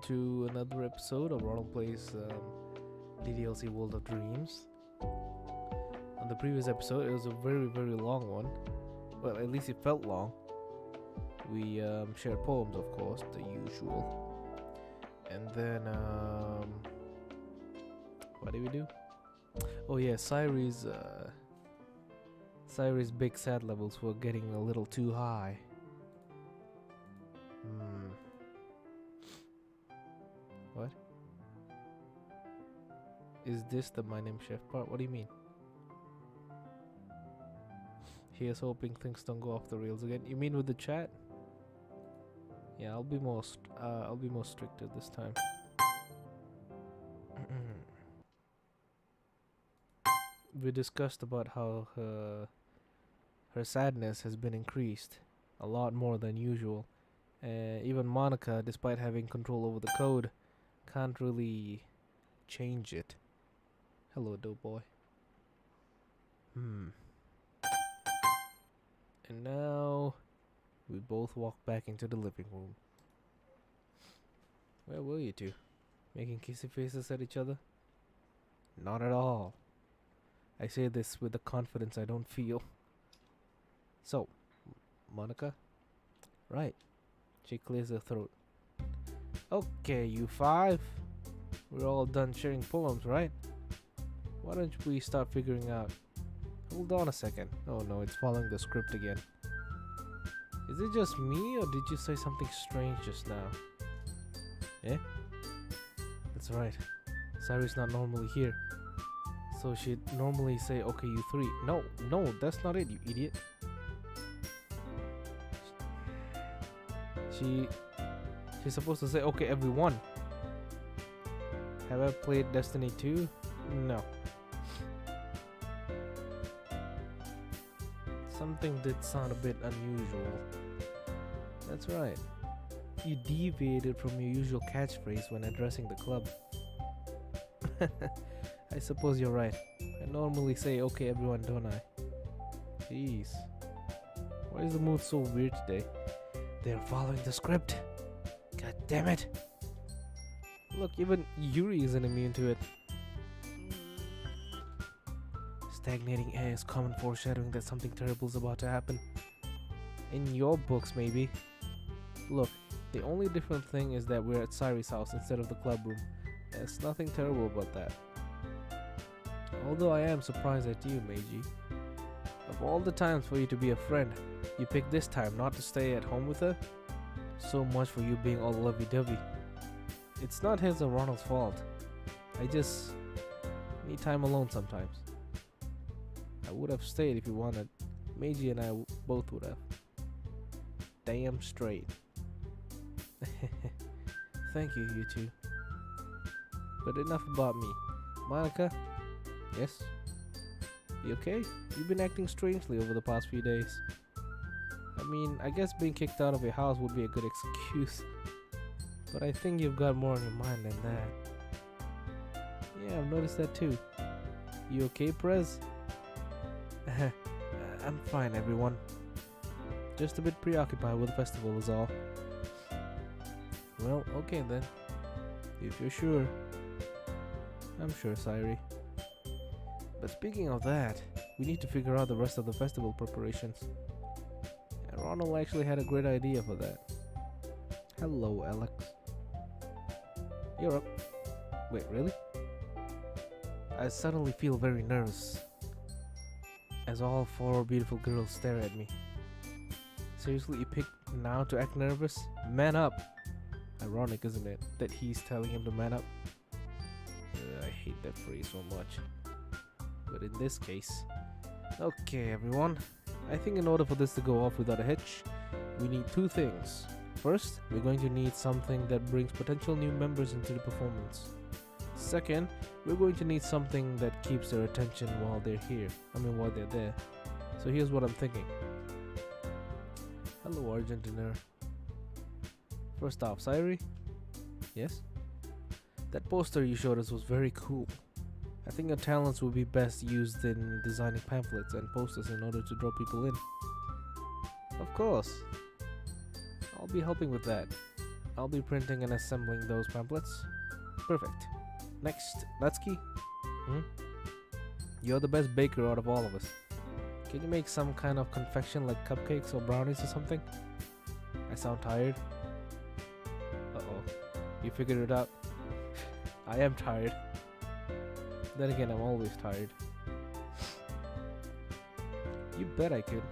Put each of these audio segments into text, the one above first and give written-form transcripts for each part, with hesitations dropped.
to another episode of ROLEPLAY's DDLC World of Dreams. On the previous episode, it was a very, very long one. Well, at least it felt long. We shared poems, of course, the usual. And then, what did we do? Oh yeah, Cyrie's big sad levels were getting a little too high. What? Is this the My Name Chef part? What do you mean? Here's hoping things don't go off the rails again. You mean with the chat? Yeah, I'll be more stricter this time. We discussed about how her sadness has been increased a lot more than usual. Even Monica, despite having control over the code, can't really change it. Hello, Doughboy. And now we both walk back into the living room. Where were you two? Making kissy faces at each other? Not at all. I say this with the confidence I don't feel. So, Monica? Right. She clears her throat. Okay, you five. We're all done sharing poems, right? Why don't we start figuring out... Hold on a second. Oh no, it's following the script again. Is it just me, or did you say something strange just now? Eh? That's right. Cyrie's not normally here. So she'd normally say, okay, you three. No, that's not it, you idiot. She's supposed to say, okay, everyone. Have I played Destiny 2? No. Something did sound a bit unusual. That's right. You deviated from your usual catchphrase when addressing the club. I suppose you're right. I normally say, okay, everyone, don't I? Jeez. Why is the mood so weird today? They're following the script. God damn it. Look, even Yuri isn't immune to it. Stagnating air is common foreshadowing that something terrible is about to happen. In your books, maybe. Look, the only different thing is that we're at Cyrie's house instead of the club room. There's nothing terrible about that. Although I am surprised at you, Meiji. Of all the times for you to be a friend, you picked this time not to stay at home with her? So much for you being all lovey-dovey. It's not his or Ronald's fault. I just need time alone sometimes. I would have stayed if you wanted. Meiji and I both would have. Damn straight. Thank you, you two. But enough about me. Monica? Yes? You okay? You've been acting strangely over the past few days. I mean, I guess being kicked out of your house would be a good excuse. But I think you've got more on your mind than that. Yeah, I've noticed that too. You okay, Prez? I'm fine, everyone. Just a bit preoccupied with the festival is all. Well, okay then. If you're sure. I'm sure, Syrie. But speaking of that, we need to figure out the rest of the festival preparations. And Ronald actually had a great idea for that. Hello, Alex. You're up. Wait, really? I suddenly feel very nervous as all four beautiful girls stare at me. Seriously, you picked now to act nervous? Man up! Ironic, isn't it, that he's telling him to man up? I hate that phrase so much. But in this case... Okay, everyone. I think in order for this to go off without a hitch, we need two things. First, we're going to need something that brings potential new members into the performance. Second, we're going to need something that keeps their attention while they're here. While they're there. So here's what I'm thinking. Hello, Argentiner. First off, Syrie? Yes? That poster you showed us was very cool. I think your talents would be best used in designing pamphlets and posters in order to draw people in. Of course. I'll be helping with that. I'll be printing and assembling those pamphlets. Perfect. Next, Natsuki. You're the best baker out of all of us. Can you make some kind of confection like cupcakes or brownies or something? I sound tired. Uh-oh. You figured it out. I am tired. Then again, I'm always tired. You bet I could.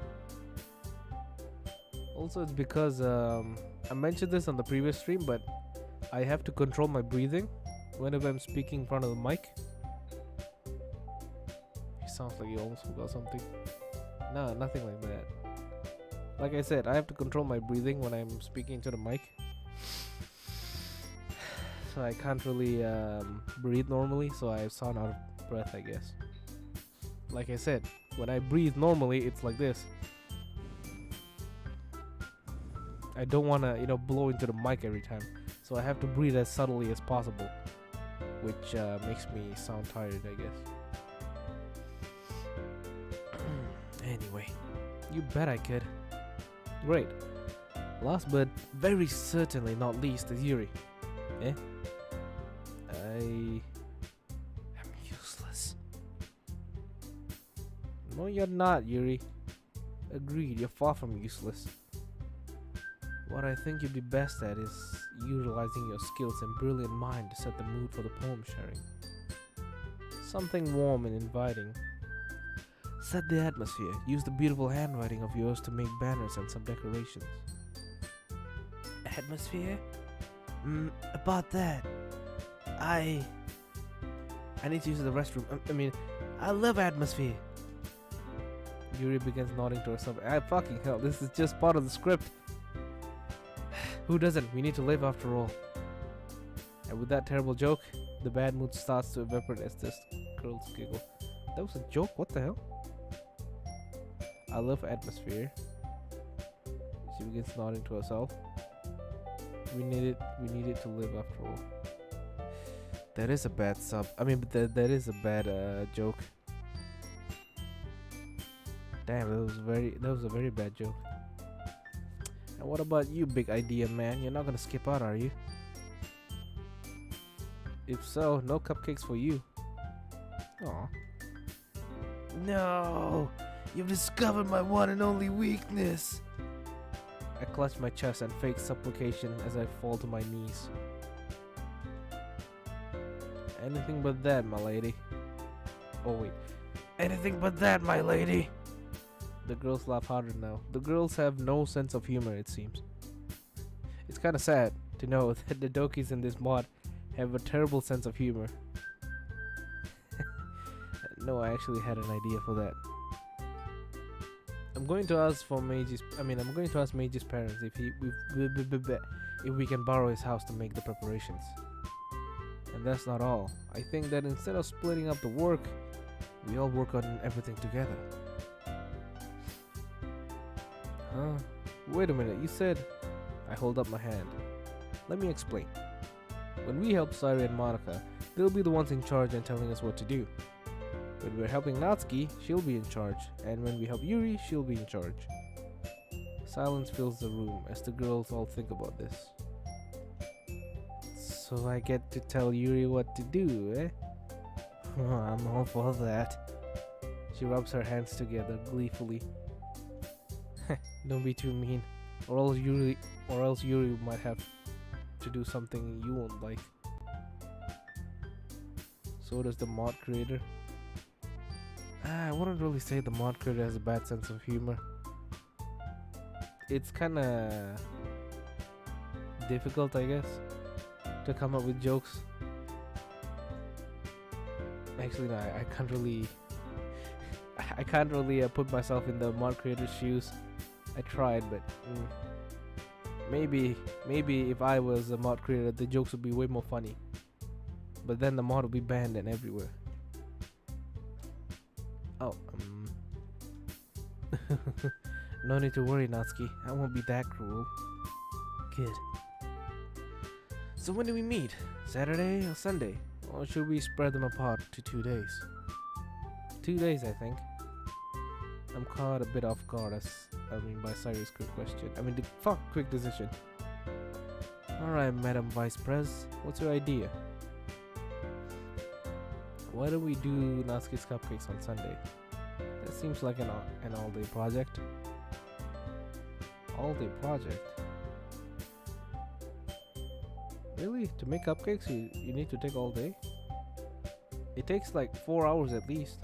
Also, it's because I mentioned this on the previous stream, but I have to control my breathing whenever I'm speaking in front of the mic. He sounds like he almost forgot something. No, nothing like that. Like I said, I have to control my breathing when I'm speaking to the mic. So I can't really breathe normally, so I sound out of breath, I guess. Like I said, when I breathe normally, it's like this. I don't want to, blow into the mic every time. So I have to breathe as subtly as possible, which makes me sound tired, I guess. Anyway, you bet I could. Great. Last but very certainly not least is Yuri. Eh? I am useless. No, you're not, Yuri. Agreed, you're far from useless. What I think you'd be best at is utilizing your skills and brilliant mind to set the mood for the poem sharing. Something warm and inviting. Set the atmosphere. Use the beautiful handwriting of yours to make banners and some decorations. Atmosphere? About that. I need to use the restroom. I love atmosphere. Yuri begins nodding to herself. Fucking hell, this is just part of the script. Who doesn't? We need to live after all. And with that terrible joke, the bad mood starts to evaporate as this girls giggle. That was a joke? What the hell? I love atmosphere. She begins nodding to herself. We need it to live after all. That is a bad that is a bad joke. Damn, that was a very bad joke. And what about you, big idea man? You're not gonna skip out, are you? If so, no cupcakes for you. Aw. No! You've discovered my one and only weakness! I clutch my chest and fake supplication as I fall to my knees. Anything but that, my lady. Oh wait. Anything but that, my lady! The girls laugh harder now. The girls have no sense of humor, it seems. It's kinda sad to know that the Dokis in this mod have a terrible sense of humor. No, I actually had an idea for that. I'm going to ask Meiji's parents if we can borrow his house to make the preparations. And that's not all. I think that instead of splitting up the work, we all work on everything together. Huh? Wait a minute, you said... I hold up my hand. Let me explain. When we help Sairi and Monica, they'll be the ones in charge and telling us what to do. When we're helping Natsuki, she'll be in charge, and when we help Yuri, she'll be in charge. Silence fills the room as the girls all think about this. So I get to tell Yuri what to do, eh? I'm all for that. She rubs her hands together gleefully. Don't be too mean, or else Yuri might have to do something you won't like. So does the mod creator. I wouldn't really say the mod creator has a bad sense of humor. It's kinda difficult, I guess, to come up with jokes. Actually, no, I can't really put myself in the mod creator's shoes. I tried, but maybe if I was a mod creator, the jokes would be way more funny. But then the mod would be banned and everywhere. Oh, no need to worry, Natsuki. I won't be that cruel. Good. So when do we meet? Saturday or Sunday? Or should we spread them apart to 2 days? 2 days, I think. I'm caught a bit off guard by Sairi's quick question. Quick decision. Alright, Madam Vice Pres, what's your idea? Why don't we do Natsuki's Cupcakes on Sunday? That seems like an all-day project. All-day project? Really? To make cupcakes, you need to take all day? It takes like 4 hours at least.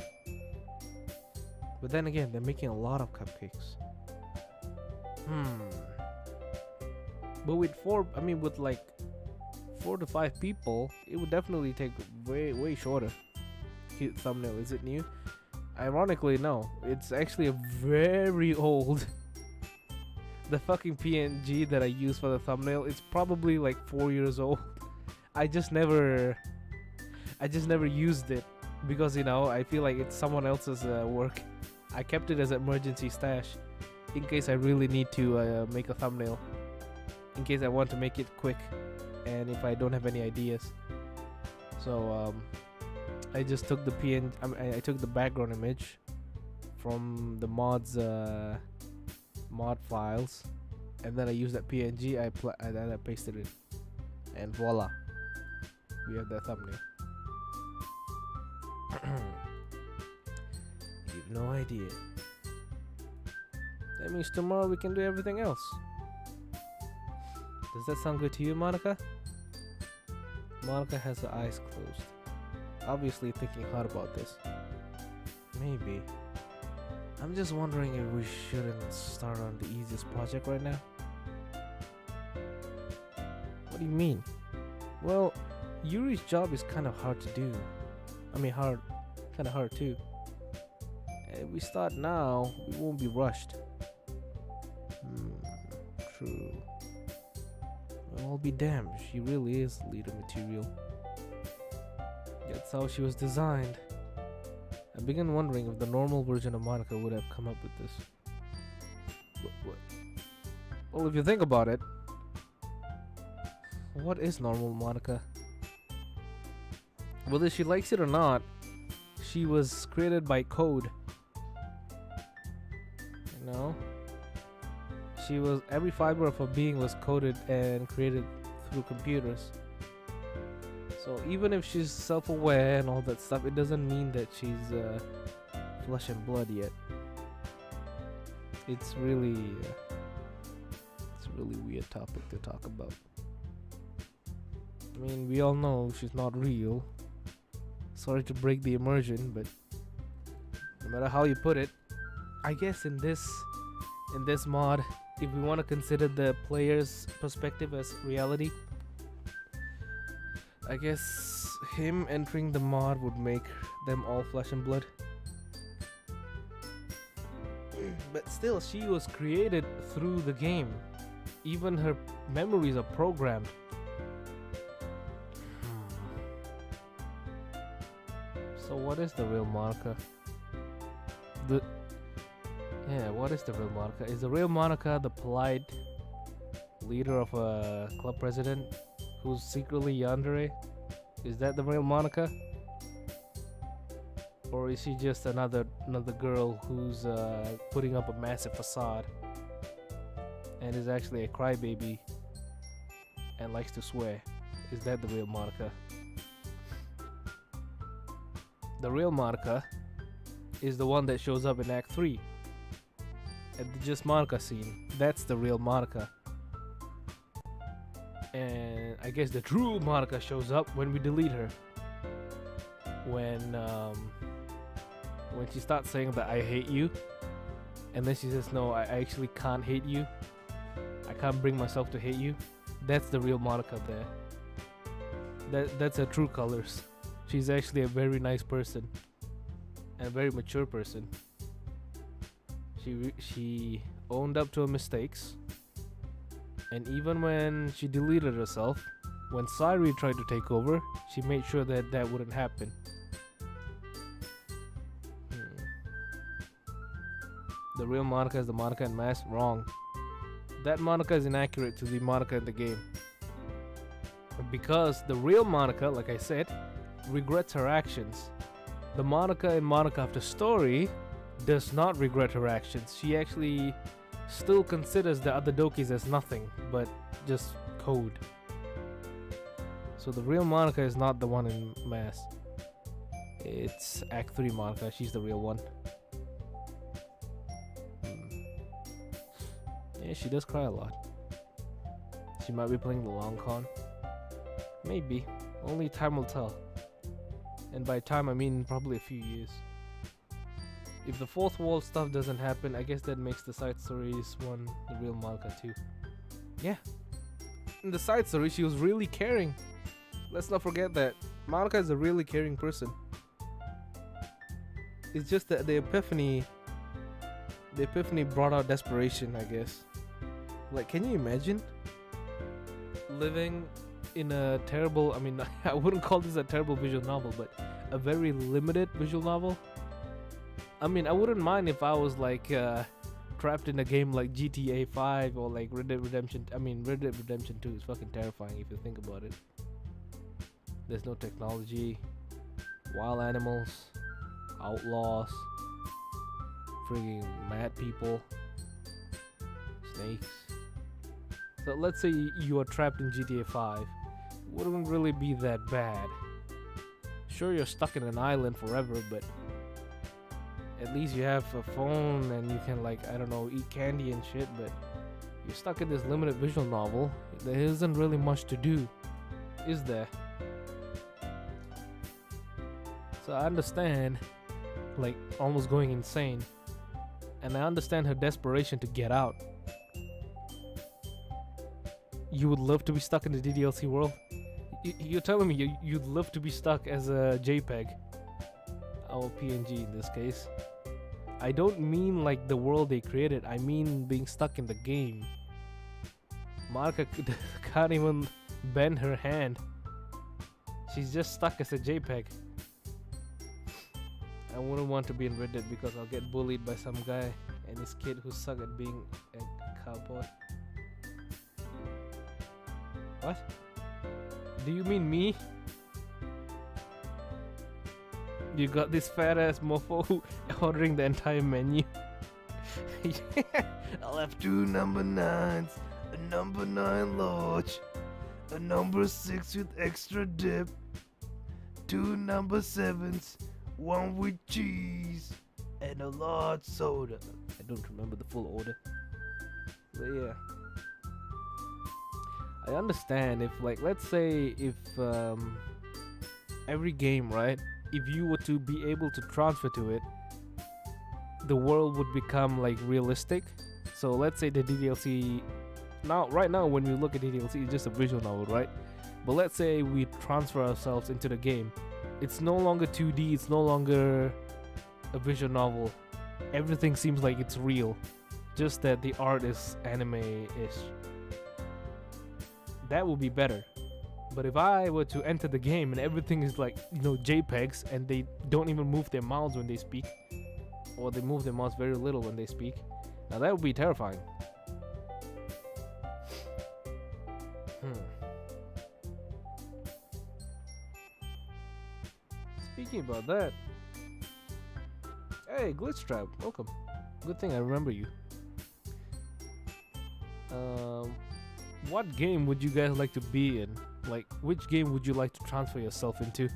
But then again, they're making a lot of cupcakes. But with like 4 to 5 people, it would definitely take way shorter. Cute thumbnail, is it new? Ironically, no. It's actually a very old. The fucking PNG that I use for the thumbnail, it's probably like 4 years old. I just never used it because, you know, I feel like it's someone else's work. I kept it as an emergency stash in case I really need to make a thumbnail, in case I want to make it quick and if I don't have any ideas. So I just took the I took the background image from the mods mod files, and then I used that PNG. I pasted it, and voila, we have that thumbnail. You've no idea. That means tomorrow we can do everything else. Does that sound good to you, Monica? Monica has her eyes closed, obviously thinking hard about this. Maybe. I'm just wondering if we shouldn't start on the easiest project right now. What do you mean? Well, Yuri's job is kind of hard to do. Kind of hard too. If we start now, we won't be rushed. True. Well, I'll be damned, she really is leader material. That's how she was designed. I began wondering if the normal version of Monica would have come up with this. Well, if you think about it, what is normal Monica? Whether she likes it or not, she was created by code. You know? Every fiber of her being was coded and created through computers. So even if she's self-aware and all that stuff, it doesn't mean that she's flesh and blood yet. It's really weird topic to talk about. I mean, we all know she's not real. Sorry to break the immersion, but no matter how you put it, I guess in this mod, if we want to consider the player's perspective as reality, I guess him entering the mod would make them all flesh and blood. But still, she was created through the game. Even her memories are programmed. So what is the real Monica? What is the real Monica? Is the real Monica the polite leader of a club president who's secretly yandere? Is that the real Monica? Or is she just another girl who's putting up a massive facade and is actually a crybaby and likes to swear? Is that the real Monica? The real Monica is the one that shows up in Act 3 at the Just Monica scene. That's the real Monica. And I guess the true Monica shows up when we delete her. When she starts saying that I hate you, and then she says, no, I actually can't hate you. I can't bring myself to hate you. That's the real Monica there. That's her true colors. She's actually a very nice person and a very mature person. She owned up to her mistakes, and even when she deleted herself, when Sairi tried to take over, she made sure that that wouldn't happen. The real Monica is the Monica in Mask? Wrong. That Monica is inaccurate to the Monica in the game. Because the real Monica, like I said, regrets her actions. The Monica in Monica After Story does not regret her actions. She actually still considers the other Dokis as nothing but just code. So the real Monica is not the one in Mass. It's Act 3 Monica. She's the real one. Yeah, she does cry a lot. She might be playing the long con. Maybe. Only time will tell. And by time I mean probably a few years. If the fourth wall stuff doesn't happen, I guess that makes the side stories one the real Monica too. Yeah. In the side story, she was really caring. Let's not forget that. Monica is a really caring person. It's just that the epiphany brought out desperation, I guess. Like, can you imagine living in a terrible, I mean, I wouldn't call this a terrible visual novel, but a very limited visual novel? I mean, I wouldn't mind if I was like trapped in a game like GTA 5 or like Red Dead Redemption. I mean, Red Dead Redemption 2 is fucking terrifying if you think about it. There's no technology, wild animals, outlaws, frigging mad people, snakes. So let's say you are trapped in GTA 5. It wouldn't really be that bad. Sure, you're stuck in an island forever, but at least you have a phone and you can, like, I don't know, eat candy and shit. But you're stuck in this limited visual novel. There isn't really much to do, is there? So I understand, like, almost going insane, and I understand her desperation to get out. You would love to be stuck in the DDLC world? You're telling me you'd love to be stuck as a JPEG or PNG in this case. I don't mean like the world they created, I mean being stuck in the game. Monica can't even bend her hand. She's just stuck as a JPEG. I wouldn't want to be in Red Dead because I'll get bullied by some guy and his kid who suck at being a cowboy. What? Do you mean me? You got this fat ass mofo who ordering the entire menu. I'll have 2 number 9s, a number 9 large, a number 6 with extra dip, 2 number 7s, 1 with cheese, and a large soda. I don't remember the full order. But yeah. I understand if, like, let's say if every game, right, if you were to be able to transfer to it, the world would become like realistic. So let's say the DDLC right now when we look at DDLC, it's just a visual novel, right? But let's say we transfer ourselves into the game. It's no longer 2D, it's no longer a visual novel. Everything seems like it's real, just that the art is anime-ish. That would be better. But if I were to enter the game and everything is like, you know, JPEGs, and they don't even move their mouths when they speak, or they move their mouths very little when they speak, now that would be terrifying. Speaking about that, hey, Glitch Trap, welcome. Good thing I remember you. What game would you guys like to be in? Like, which game would you like to transfer yourself into?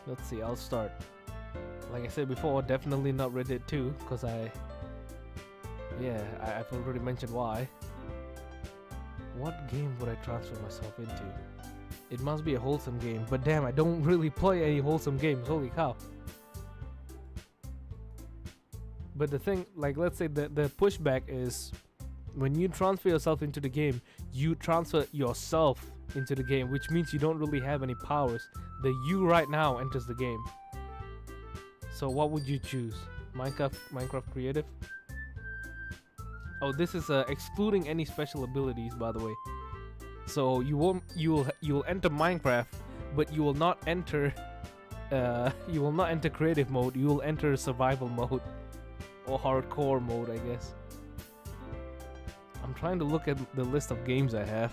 Let's see, I'll start. Like I said before, definitely not Red Dead 2, because I've already mentioned why. What game would I transfer myself into? It must be a wholesome game, but damn, I don't really play any wholesome games, holy cow. But the thing, like, let's say the pushback is, when you transfer yourself into the game, you transfer yourself into the game, which means you don't really have any powers. The you right now enters the game. So what would you choose? Minecraft Creative? Oh, this is excluding any special abilities, by the way. So you'll enter Minecraft, but you will not enter creative mode. You will enter survival mode or hardcore mode, I guess. I'm trying to look at the list of games I have.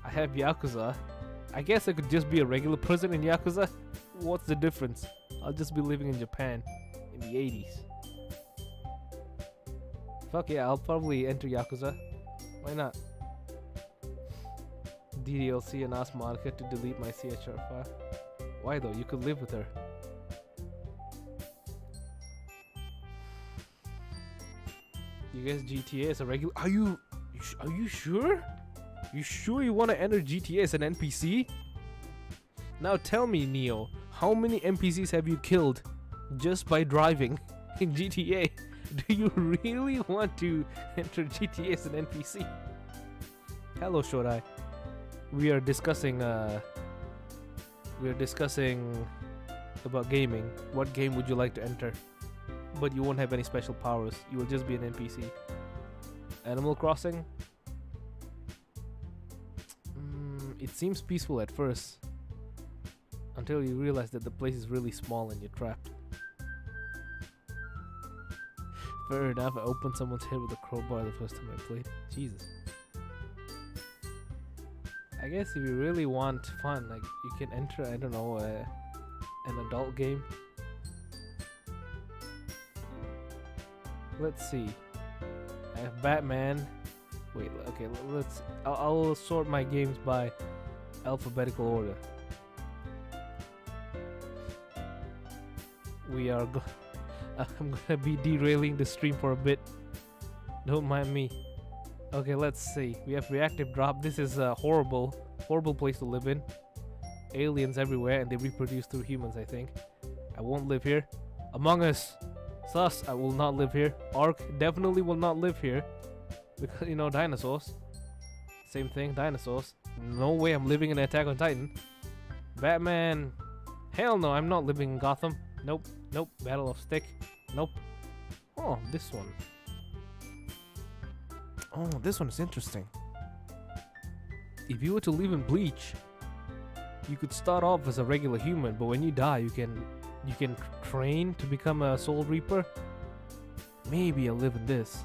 I have Yakuza. I guess I could just be a regular person in Yakuza. What's the difference? I'll just be living in Japan in the 80s. Fuck yeah, I'll probably enter Yakuza. Why not? DDLC and ask Monica to delete my CHR file. Why though? You could live with her. You guys GTA as a regular? Are you sure? You sure you want to enter GTA as an NPC? Now tell me, Neo, how many NPCs have you killed just by driving in GTA? Do you really want to enter GTA as an NPC? Hello, Shodai. We are discussing about gaming. What game would you like to enter? But you won't have any special powers. You will just be an NPC. Animal Crossing? It seems peaceful at first, until you realize that the place is really small and you're trapped. Fair enough, I opened someone's head with a crowbar the first time I played. Jesus. I guess if you really want fun, like, you can enter, I don't know, an adult game. Let's see. I have Batman. Wait, okay, I'll sort my games by alphabetical order. I'm gonna be derailing the stream for a bit. Don't mind me. Okay, let's see. We have reactive drop. This is a horrible place to live in. Aliens everywhere, and they reproduce through humans, I think. I won't live here. Among Us. Sus, I will not live here. Ark definitely will not live here. Because, you know, dinosaurs. Same thing, dinosaurs. No way I'm living in Attack on Titan. Batman. Hell no, I'm not living in Gotham. Nope, nope. Battle of Stick. Nope. Oh, this one. Oh, this one is interesting. If you were to live in Bleach, you could start off as a regular human, but when you die, you can train to become a Soul Reaper. Maybe I'll live in this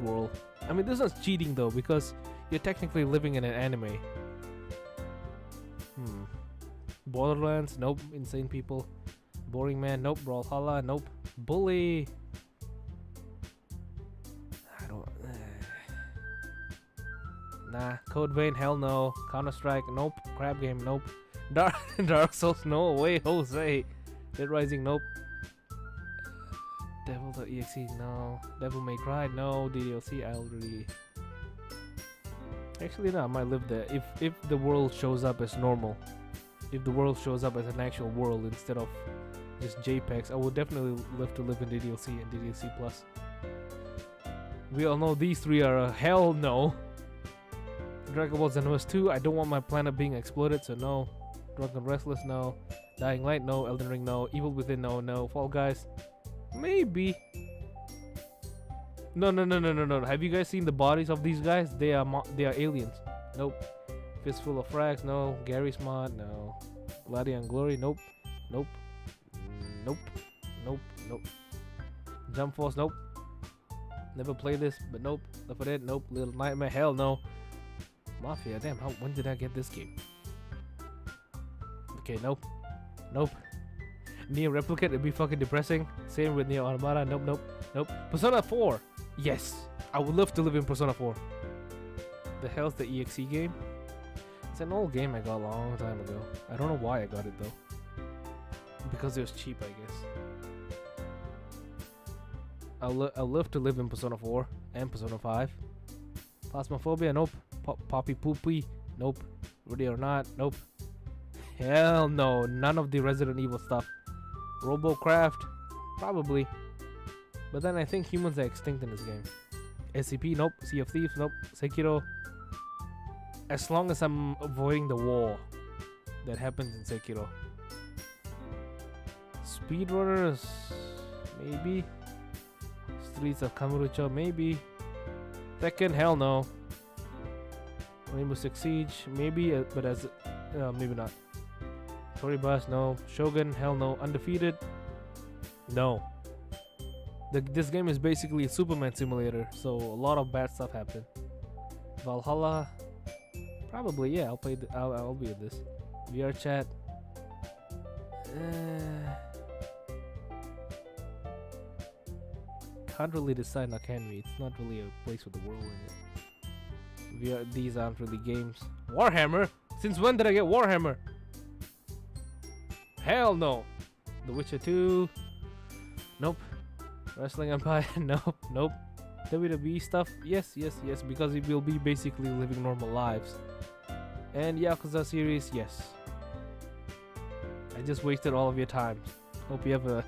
world. I mean, this one's cheating though, because you're technically living in an anime. Borderlands, nope. Insane People. Boring Man, nope. Brawlhalla, nope. Bully. I don't. Nah. Code Vein, hell no. Counter Strike, nope. Crab Game, nope. Dark Souls, no way. Jose. Dead Rising, nope. Devil.exe, no. Devil May Cry, no. DDLC, I already. Actually, no. I might live there if the world shows up as normal. If the world shows up as an actual world instead of just JPEGs, I would definitely love to live in DDLC and DDLC Plus. We all know these three are a hell no. Dragon Ball Xenoverse 2, I don't want my planet being exploded, so no. Drunken Restless, no. Dying Light, no. Elden Ring, no. Evil Within, no. Fall Guys, maybe. No. Have you guys seen the bodies of these guys? They are aliens. Nope. Fistful of Frags, no. Gary's Mod, no. Gladion Glory, nope. Jump Force, nope. Never played this, but nope. Left 4 Dead, nope. Little Nightmare, hell no. Mafia, damn, when did I get this game? Okay, nope. Neo Replicate, it'd be fucking depressing. Same with Neo Automata, nope. Persona 4, yes. I would love to live in Persona 4. The hell's the EXE game? It's an old game I got a long time ago. I don't know why I got it though. Because it was cheap, I guess. I'll love to live in Persona 4 and Persona 5. Phasmophobia, nope. Poppy Poopy, nope. Ready or Not, nope. Hell no, none of the Resident Evil stuff. Robocraft, probably. But then I think humans are extinct in this game. SCP, nope. Sea of Thieves, nope. Sekiro. As long as I'm avoiding the war that happens in Sekiro. Speedrunners, maybe. Streets of Kamurocho, maybe. Tekken, hell no. Rainbow Six Siege, maybe, but as maybe not. Toribus, no. Shogun, hell no. Undefeated, no. This game is basically a Superman simulator, so a lot of bad stuff happened. Valhalla, probably, yeah. I'll play. I'll be with this. VR chat. Can't really decide now, can we? It's not really a place with the world in it. these aren't really games. Warhammer? Since when did I get Warhammer? Hell no. The Witcher 2. Nope. Wrestling Empire. Nope. Nope. WWE stuff. Yes. Because we will be basically living normal lives. And Yakuza series. Yes. I just wasted all of your time. Hope you have a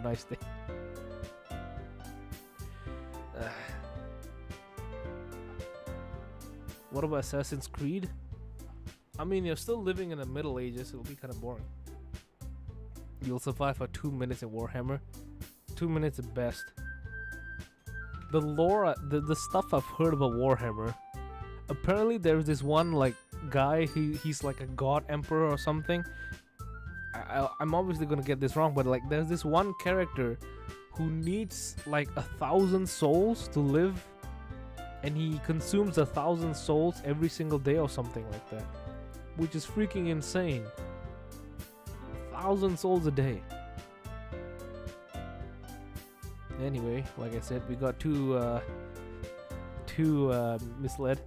nice day. What about Assassin's Creed? I mean, you're still living in the Middle Ages. It'll be kind of boring. You'll survive for 2 minutes in Warhammer. 2 minutes at best. The lore, the stuff I've heard about Warhammer. Apparently, there's this one like guy. He's like a god emperor or something. I'm obviously gonna get this wrong, but like, there's this one character who needs like 1,000 souls to live, and he consumes 1,000 souls every single day or something like that, which is freaking insane. 1,000 souls a day. Anyway, like I said, we got too misled.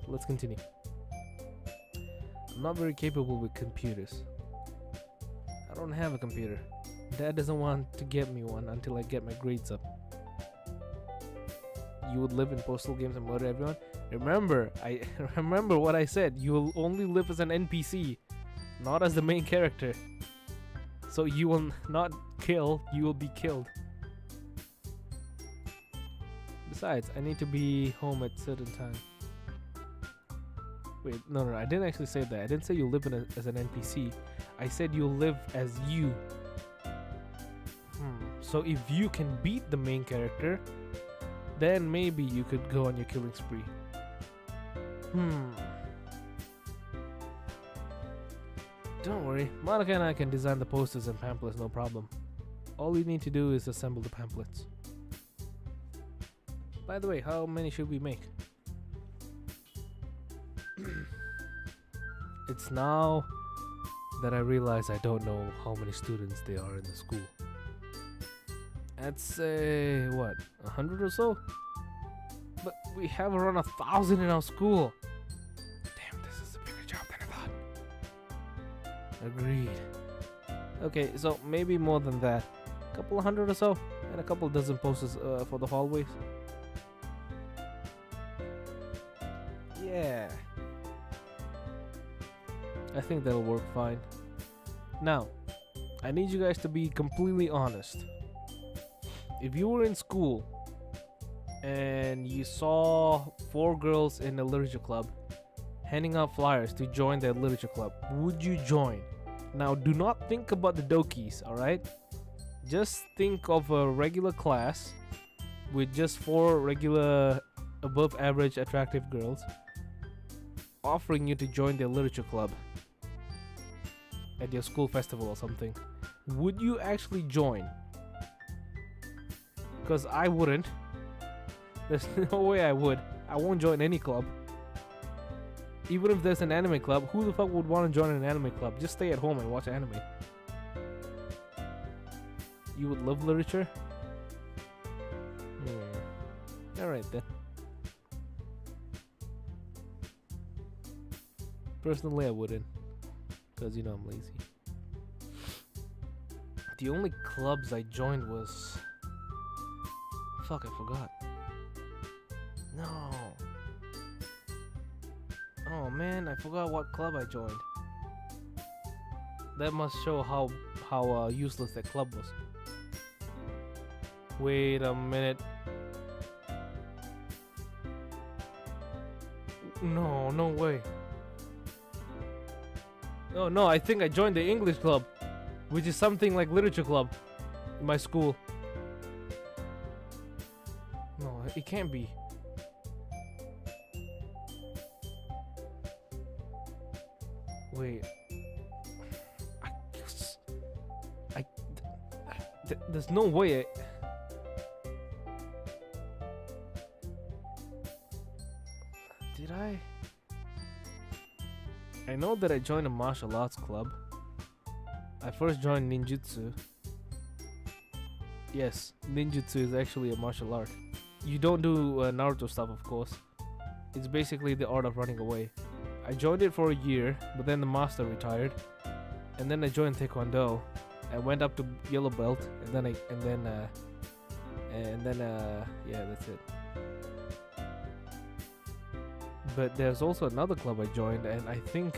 Let's continue. I'm not very capable with computers. I don't have a computer. Dad doesn't want to get me one until I get my grades up. You would live in postal games and murder everyone? Remember what I said. You will only live as an NPC, not as the main character. So you will not kill, you will be killed. Besides, I need to be home at certain time. Wait, no, I didn't actually say that. I didn't say you live as an NPC. I said you live as you. So if you can beat the main character, then maybe you could go on your killing spree. Don't worry, Monica and I can design the posters and pamphlets, no problem. All you need to do is assemble the pamphlets. By the way, how many should we make? It's now that I realize I don't know how many students there are in the school. I'd say, what, 100 or so? But we have around 1,000 in our school. Damn, this is a bigger job than I thought. Agreed. Okay, so maybe more than that. A couple of hundred or so, and a couple dozen posters for the hallways. Yeah. I think that'll work fine. Now, I need you guys to be completely honest. If you were in school and you saw 4 girls in a literature club handing out flyers to join their literature club, would you join? Now, do not think about the Dokis, alright? Just think of a regular class with just 4 regular above average attractive girls offering you to join their literature club at your school festival or something. Would you actually join? Because I wouldn't. There's no way I would. I won't join any club. Even if there's an anime club, who the fuck would want to join an anime club? Just stay at home and watch anime. You would love literature? Alright then. Personally, I wouldn't. Because, you know, I'm lazy. The only clubs I joined was... Fuck, I forgot. No. Oh man, I forgot what club I joined. That must show how useless that club was. Wait a minute. No way. Oh no, I think I joined the English club, which is something like literature club in my school. No, it can't be. Wait. There's no way. Did I? I know that I joined a martial arts club. I first joined ninjutsu. Yes, ninjutsu is actually a martial art. You don't do Naruto stuff, of course. It's basically the art of running away. I joined it for a year, but then the master retired, and then I joined Taekwondo. I went up to yellow belt, and then yeah, that's it. But there's also another club I joined, and I think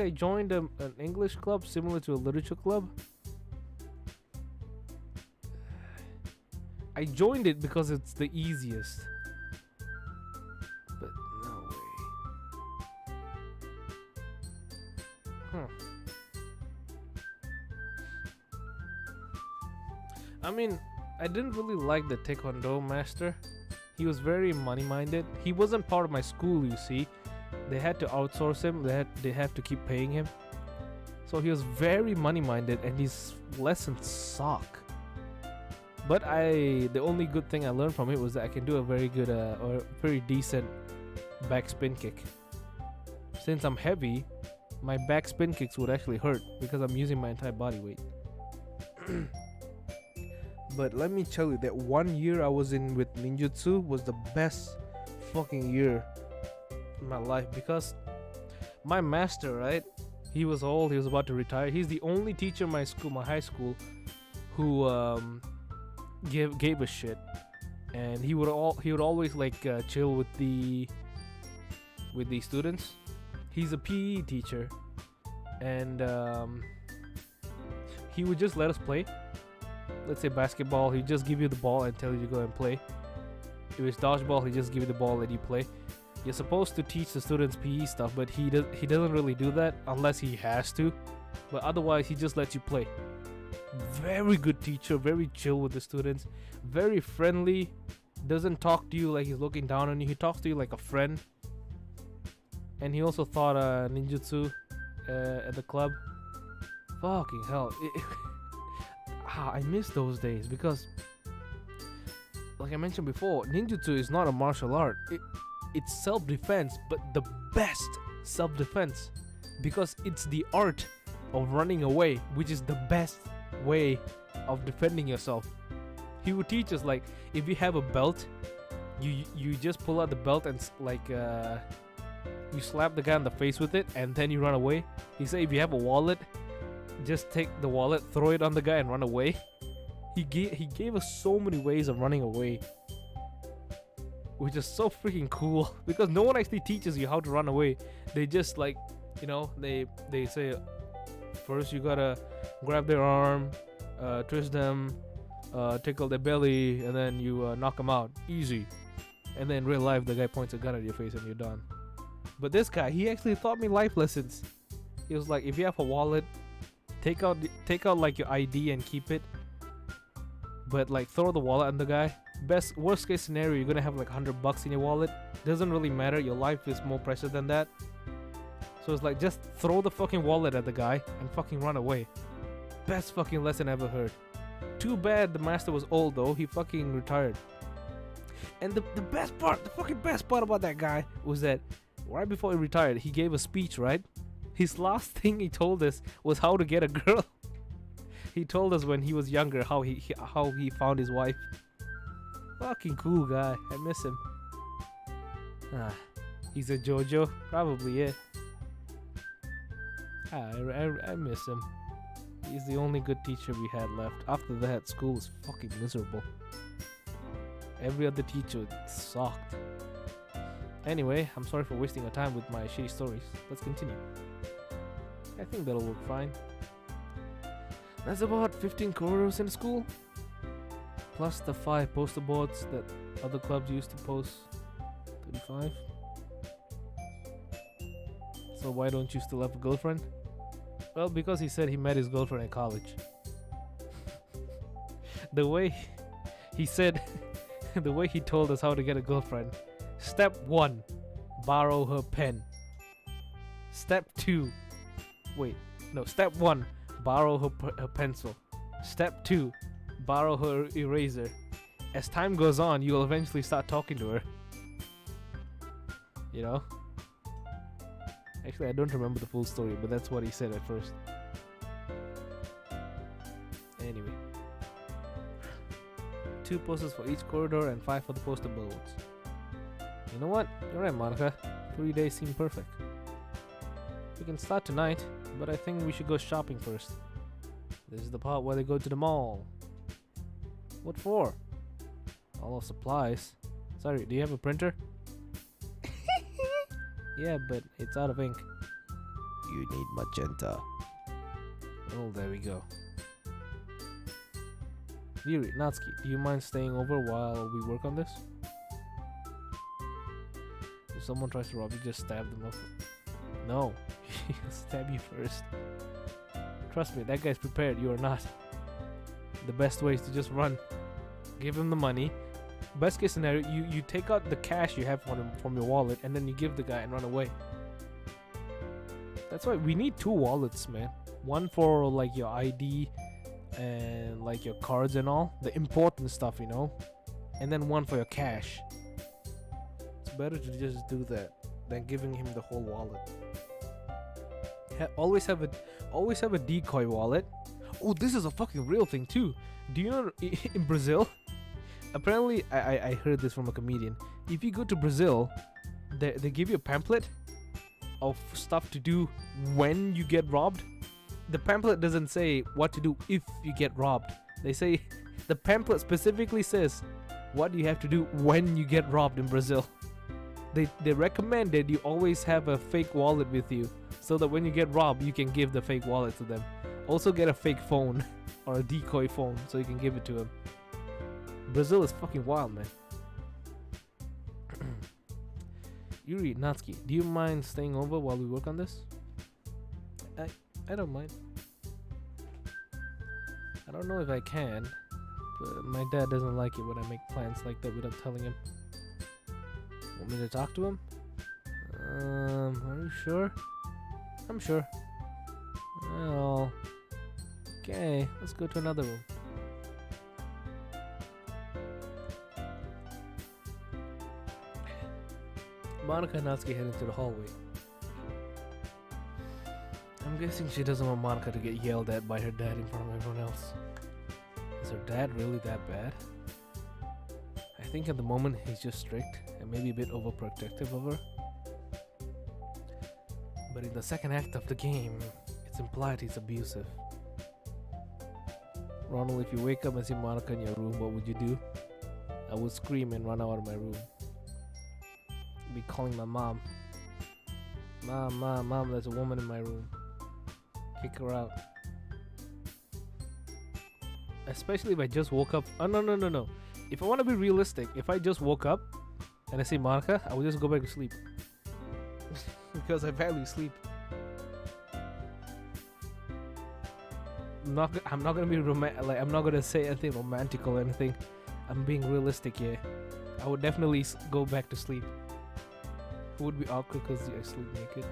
I joined an English club similar to a literature club. I joined it because it's the easiest. But no way. Huh. I mean, I didn't really like the Taekwondo master. He was very money-minded. He wasn't part of my school, you see. They had to outsource him. They have to keep paying him. So he was very money-minded, and his lessons suck. But the only good thing I learned from it was that I can do a very good or very decent back spin kick. Since I'm heavy, my back spin kicks would actually hurt because I'm using my entire body weight. But let me tell you that 1 year I was in with ninjutsu was the best fucking year in my life, because my master, right? He was old. He was about to retire. He's the only teacher in my school, my high school, who gave a shit, and he would always like chill with the students. He's a PE teacher, and he would just let us play. Let's say basketball, he'd just give you the ball and tell you to go and play. If it's dodgeball, he'd just give you the ball and you play. You're supposed to teach the students PE stuff, but he doesn't really do that unless he has to. But otherwise, he just lets you play. Very good teacher, very chill with the students, very friendly. Doesn't talk to you like he's looking down on you. He talks to you like a friend. And he also taught ninjutsu at the club. Fucking hell. I miss those days because, like I mentioned before, ninjutsu is not a martial art. It's self-defense, but the best self-defense, because it's the art of running away, which is the best way of defending yourself. He would teach us, like, if you have a belt, you just pull out the belt and you slap the guy in the face with it, and then you run away. He said if you have a wallet, just take the wallet, throw it on the guy, and run away. He gave us so many ways of running away, which is so freaking cool, because no one actually teaches you how to run away. They just, like, you know, they say first you gotta grab their arm, twist them, tickle their belly, and then you knock them out. Easy. And then in real life, the guy points a gun at your face and you're done. But this guy, he actually taught me life lessons. He was like, if you have a wallet, take out like your ID and keep it, but like throw the wallet on the guy. Worst case scenario, you're gonna have like $100 in your wallet. Doesn't really matter. Your life is more precious than that. So it's like, just throw the fucking wallet at the guy and fucking run away. Best fucking lesson I ever heard. Too bad the master was old though. He fucking retired. And the best part, the fucking best part about that guy was that right before he retired, he gave a speech, right? His last thing he told us was how to get a girl. He told us when he was younger how he found his wife. Fucking cool guy. I miss him. He's a JoJo? Probably, yeah. I miss him. He's the only good teacher we had left. After that, school was fucking miserable. Every other teacher sucked. Anyway, I'm sorry for wasting your time with my shitty stories. Let's continue. I think that'll work fine. That's about 15 corridors in school, plus the 5 poster boards that other clubs used to post. 35. So why don't you still have a girlfriend? Well, because he said he met his girlfriend in college. The way he said, the way he told us how to get a girlfriend. Step 1, borrow her pen. Step 2, Step 1, borrow her pencil. Step 2, borrow her eraser. As time goes on, you'll eventually start talking to her. You know? Actually, I don't remember the full story, but that's what he said at first. Anyway. 2 posters for each corridor and 5 for the poster boards. You know what? You're right, Monica. 3 days seem perfect. We can start tonight, but I think we should go shopping first. This is the part where they go to the mall. What for? All of supplies. Sorry, do you have a printer? Yeah, but it's out of ink. You need magenta. Oh, there we go. Yuri, Natsuki, do you mind staying over while we work on this? If someone tries to rob you, just stab them up. No, he'll stab you first. Trust me, that guy's prepared. You are not. The best way is to just run. Give him the money. Best case scenario, you take out the cash you have from your wallet, and then you give the guy and run away. That's why we need 2 wallets, man. One for like your ID and like your cards and all, the important stuff, you know, and then one for your cash. It's better to just do that than giving him the whole wallet. Always have a decoy wallet. Oh, this is a fucking real thing too. Do you know in Brazil? Apparently, I heard this from a comedian. If you go to Brazil, they give you a pamphlet of stuff to do when you get robbed. The pamphlet doesn't say what to do if you get robbed. They say the pamphlet specifically says what you have to do when you get robbed in Brazil. They recommend that you always have a fake wallet with you, so that when you get robbed, you can give the fake wallet to them. Also get a fake phone or a decoy phone so you can give it to them. Brazil is fucking wild, man. Yuri, Natsuki, do you mind staying over while we work on this? I don't mind. I don't know if I can, but my dad doesn't like it when I make plans like that without telling him. Want me to talk to him? Are you sure? I'm sure. Well, okay, let's go to another room. Monica and Natsuki head into the hallway. I'm guessing she doesn't want Monica to get yelled at by her dad in front of everyone else. Is her dad really that bad? I think at the moment he's just strict and maybe a bit overprotective of her. But in the second act of the game, it's implied he's abusive. Ronald, if you wake up and see Monica in your room, what would you do? I would scream and run out of my room. Be calling my mom. Mom, there's a woman in my room. Kick her out. Especially if I just woke up. Oh, no. If I want to be realistic, if I just woke up and I see Monica, I would just go back to sleep. Because I barely sleep. I'm not gonna be I'm not gonna say anything romantic or anything. I'm being realistic here. I would definitely go back to sleep. It would be awkward because I sleep naked.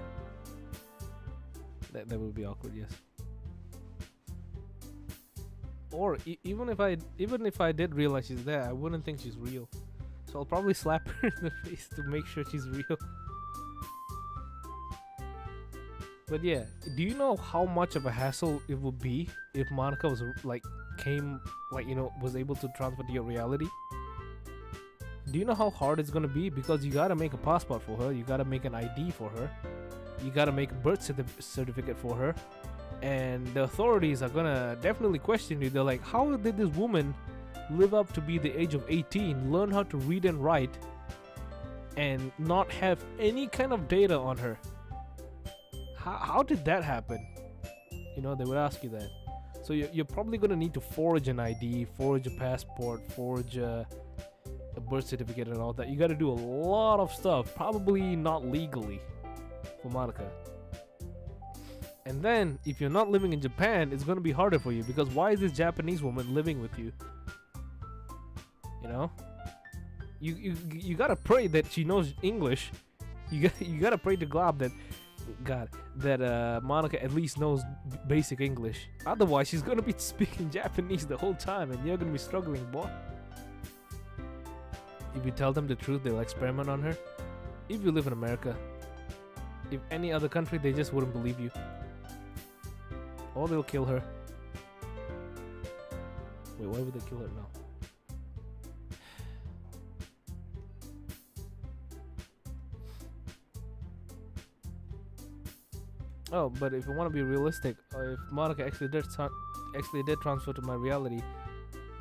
That would be awkward, yes. Or even if I did realize she's there, I wouldn't think she's real. So I'll probably slap her in the face to make sure she's real. But yeah, do you know how much of a hassle it would be if Monica was was able to transfer to your reality? Do you know how hard it's gonna be? Because you gotta make a passport for her, you gotta make an ID for her, you gotta make a birth certificate for her, and the authorities are gonna definitely question you. They're like, how did this woman live up to be the age of 18, learn how to read and write, and not have any kind of data on her? How did that happen? You know, they would ask you that. So you're probably gonna need to forge an ID, forge a passport, forge a birth certificate and all that. You gotta do a lot of stuff, probably not legally, for Monica. And then if you're not living in Japan, it's gonna be harder for you, because why is this Japanese woman living with you? You know, you gotta pray that she knows English. You gotta pray to God that Monica at least knows basic English. Otherwise, she's gonna be speaking Japanese the whole time, and you're gonna be struggling, boy. If you tell them the truth, they'll experiment on her. If you live in America, if any other country, they just wouldn't believe you. Or they'll kill her. Wait, why would they kill her now? Oh, but if you want to be realistic, if Monica actually did transfer to my reality,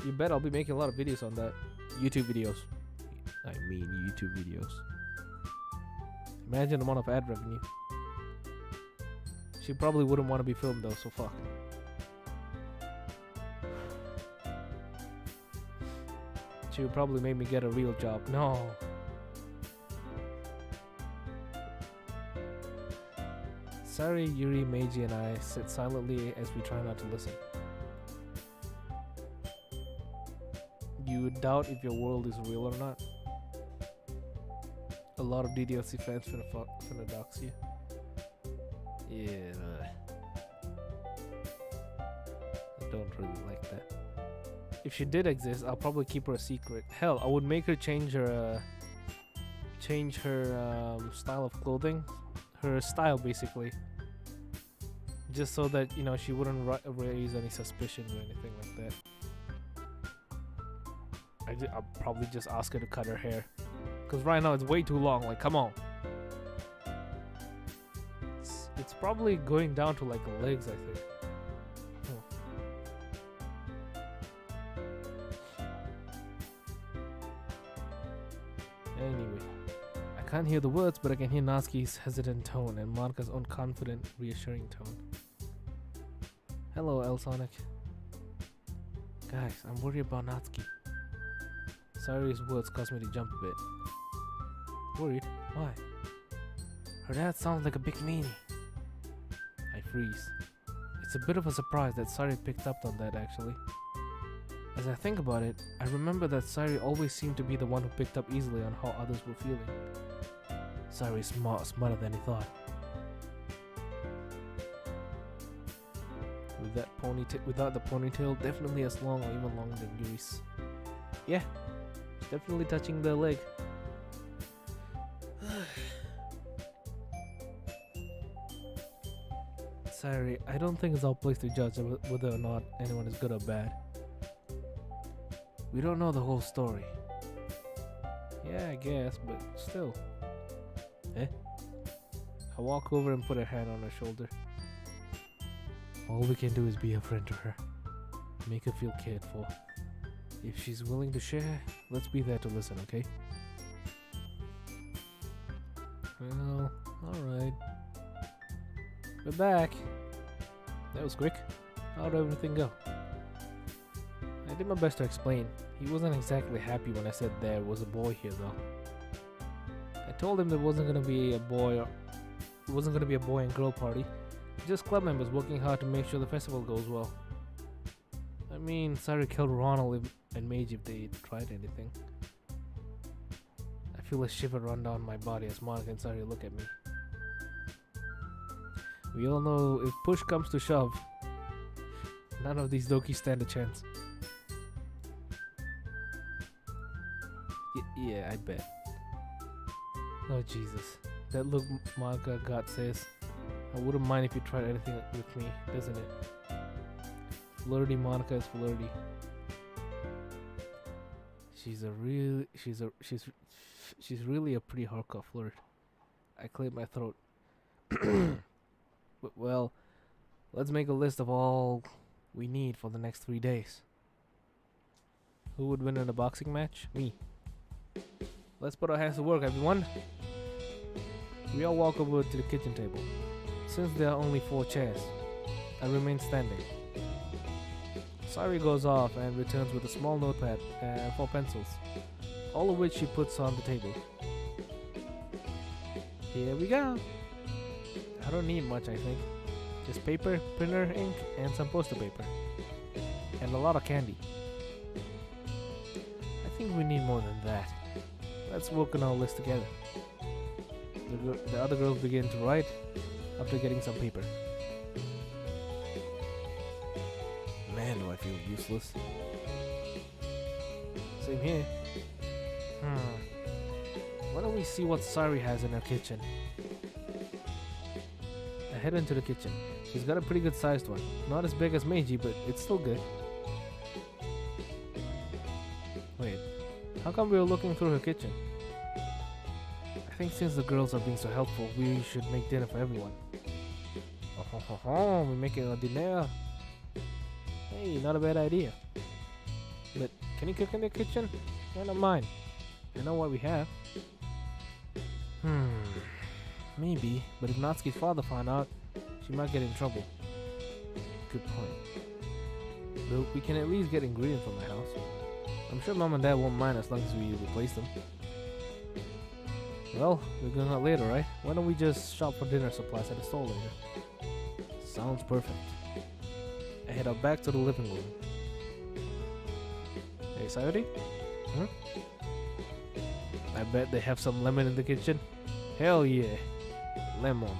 you bet I'll be making a lot of videos on that. YouTube videos. I mean YouTube videos. Imagine the amount of ad revenue. She probably wouldn't want to be filmed though, so fuck. She would probably make me get a real job. No. Sorry, Yuri, Meiji, and I sit silently as we try not to listen. You doubt if your world is real or not? A lot of DDLC fans finna dox you. Yeah. I don't really like that. If she did exist, I'll probably keep her a secret. Hell, I would make her change her style of clothing. Her style, basically. Just so that, you know, she wouldn't raise any suspicions or anything like that. I'll probably just ask her to cut her hair. Because right now it's way too long. Like, come on. It's probably going down to like the legs, I think. Anyway, I can't hear the words, but I can hear Natsuki's hesitant tone and Monika's own confident, reassuring tone. Hello, L Sonic. Guys, I'm worried about Natsuki. Sari's words caused me to jump a bit. Worried? Why? Her dad sounds like a big meanie. I freeze. It's a bit of a surprise that Sari picked up on that, actually. As I think about it, I remember that Sari always seemed to be the one who picked up easily on how others were feeling. Sari's smarter than he thought. With that without the ponytail, definitely as long or even longer than Yuri's. Yeah, it's definitely touching the leg. Sorry, I don't think it's our place to judge whether or not anyone is good or bad. We don't know the whole story. Yeah, I guess, but still. I walk over and put a hand on her shoulder. All we can do is be a friend to her. Make her feel cared for. If she's willing to share, let's be there to listen, okay? Well, alright. We're back. That was quick. How'd everything go? I did my best to explain. He wasn't exactly happy when I said there was a boy here though. I told him there wasn't gonna be a boy and girl party. Just club members working hard to make sure the festival goes well. I mean, Sari killed Ronald and Meiji if they tried anything. I feel a shiver run down my body as Monica and Sari look at me. We all know if push comes to shove, none of these Dokis stand a chance. Yeah, I bet. Oh Jesus. That look Monica got says, I wouldn't mind if you tried anything with me, doesn't it? Flirty Monica is flirty. She's really a pretty hardcore flirt. I cleared my throat. Well, let's make a list of all we need for the next 3 days. Who would win in a boxing match? Me. Let's put our hands to work, everyone. We all walk over to the kitchen table. Since there are only 4 chairs, I remain standing. Sari goes off and returns with a small notepad and 4 pencils, all of which she puts on the table. Here we go. I don't need much, I think. Just paper, printer, ink, and some poster paper. And a lot of candy. I think we need more than that. Let's work on our list together. The other girls begin to write after getting some paper. Man, do I feel useless. Same here. Why don't we see what Sari has in her kitchen? I head into the kitchen. She's got a pretty good sized one. Not as big as Meiji, but it's still good. Wait, how come we were looking through her kitchen? I think since the girls are being so helpful, we should make dinner for everyone. We're making a dinner. Hey, not a bad idea. But can you cook in the kitchen? I don't mind. I know what we have. Maybe, but if Natsuki's father found out, she might get in trouble. Good point. But we can at least get ingredients from my house. I'm sure Mom and Dad won't mind as long as we replace them. Well, we're going out later, right? Why don't we just shop for dinner supplies at the store later? Sounds perfect. I head out back to the living room. Hey, Sayori? I bet they have some lemon in the kitchen. Hell yeah. Lemon.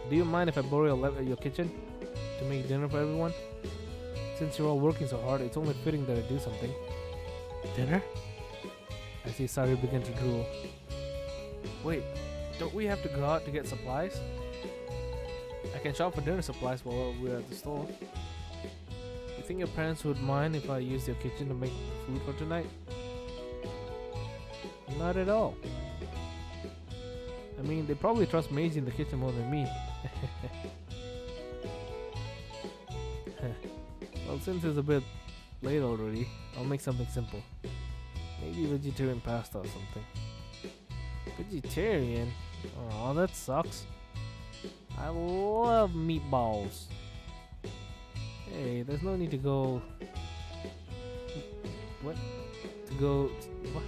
Do you mind if I borrow your kitchen to make dinner for everyone? Since you're all working so hard, it's only fitting that I do something. Dinner? I see Sayori begin to drool. Wait, don't we have to go out to get supplies? I can shop for dinner supplies while we're at the store. You think your parents would mind if I use your kitchen to make food for tonight? Not at all. I mean, they probably trust Maisie in the kitchen more than me. Well, since it's a bit late already, I'll make something simple. Maybe vegetarian pasta or something. Vegetarian? Oh, that sucks. I love meatballs. Hey, there's no need to go... What? What?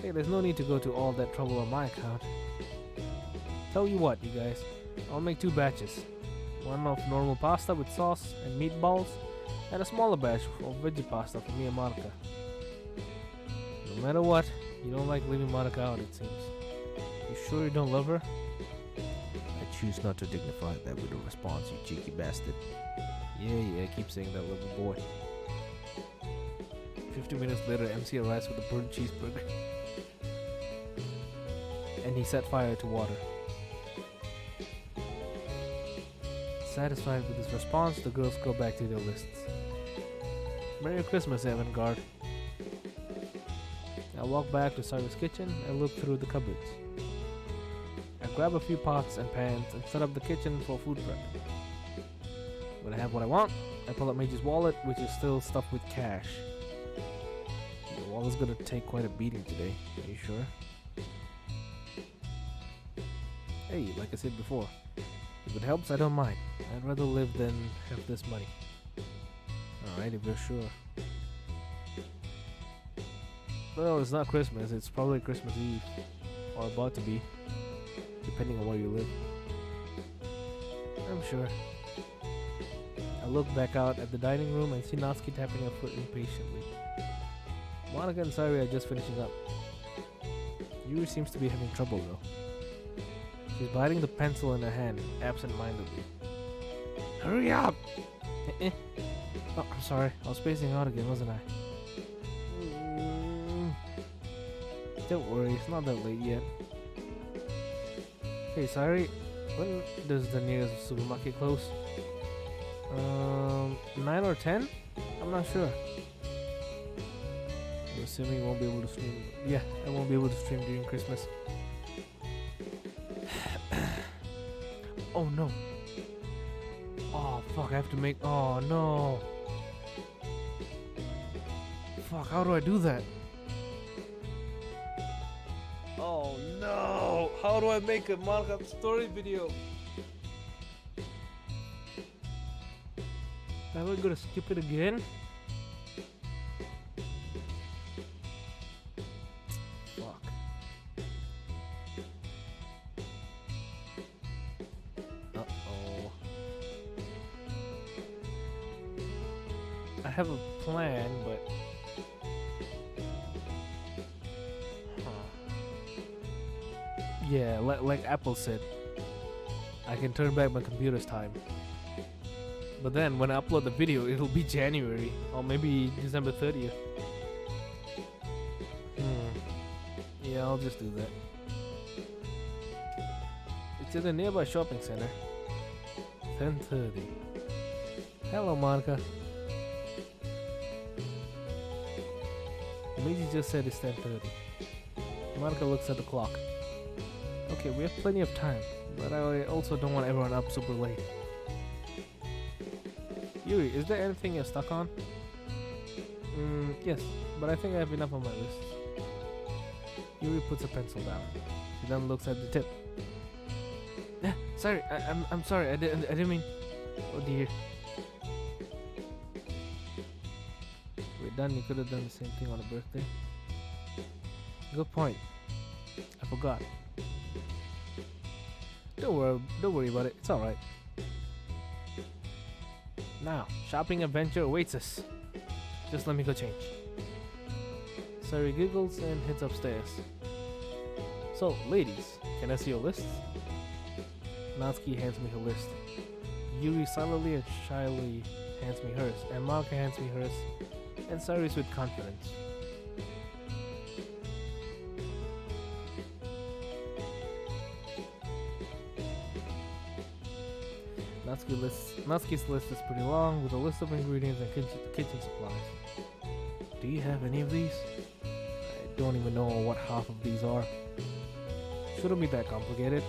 Hey, there's no need to go to all that trouble on my account. Tell you what, you guys. I'll make 2 batches. One of normal pasta with sauce and meatballs, and a smaller batch of veggie pasta for me and Monica. No matter what, you don't like leaving Monica out, it seems. You sure you don't love her? I choose not to dignify that with a response, you cheeky bastard. Yeah, keep saying that, little boy. 50 minutes later, MC arrives with a burnt cheeseburger. And he set fire to water. Satisfied with his response, the girls go back to their lists. Merry Christmas, Avant-Garde. I walk back to Sayori's kitchen and look through the cupboards. I grab a few pots and pans and set up the kitchen for food prep. When I have what I want, I pull out Meiji's wallet, which is still stuffed with cash. The wallet's gonna take quite a beating today, are you sure? Hey, like I said before, if it helps, I don't mind. I'd rather live than have this money. Alright, if you're sure. Well, it's not Christmas, it's probably Christmas Eve. Or about to be. Depending on where you live. I'm sure. I look back out at the dining room and see Natsuki tapping her foot impatiently. Monica and Sayori are just finishing up. Yuri seems to be having trouble though. She's biting the pencil in her hand, absent-mindedly. Hurry up! Oh, I'm sorry. I was spacing out again, wasn't I? Don't worry, it's not that late yet. Hey, Sayori, when does the nearest supermarket close? 9 or 10? I'm not sure. I'm assuming you won't be able to stream. Yeah, I won't be able to stream during Christmas. Oh no. Oh fuck, I have to make... Oh no. Fuck, how do I do that? Oh no. How do I make a markup story video? Am I gonna skip it again? Fuck. Uh-oh. I have a plan, but... Yeah, like Apple said, I can turn back my computer's time. But then when I upload the video, it'll be January or maybe December 30th. Yeah, I'll just do that. It's in a nearby shopping center. 10:30. Hello, Monica. Meiji just said it's 10:30. Monica looks at the clock. Okay, we have plenty of time. but I also don't want everyone up super late. Yuri, is there anything you're stuck on? Yes, but I think I have enough on my list. Yuri puts a pencil down. She then looks at the tip. Sorry, I'm sorry. I didn't mean. Oh dear. We're done. You could have done the same thing on a birthday. Good point. I forgot. Don't worry about it. It's all right. Now, shopping adventure awaits us. Just let me go change. Sari giggles and heads upstairs. So, ladies, can I see your list? Natsuki hands me her list. Yuri silently and shyly hands me hers, and Marka hands me hers, and Sari's with confidence. Natsuki's list is pretty long, with a list of ingredients and kitchen supplies. Do you have any of these? I don't even know what half of these are. Shouldn't be that complicated.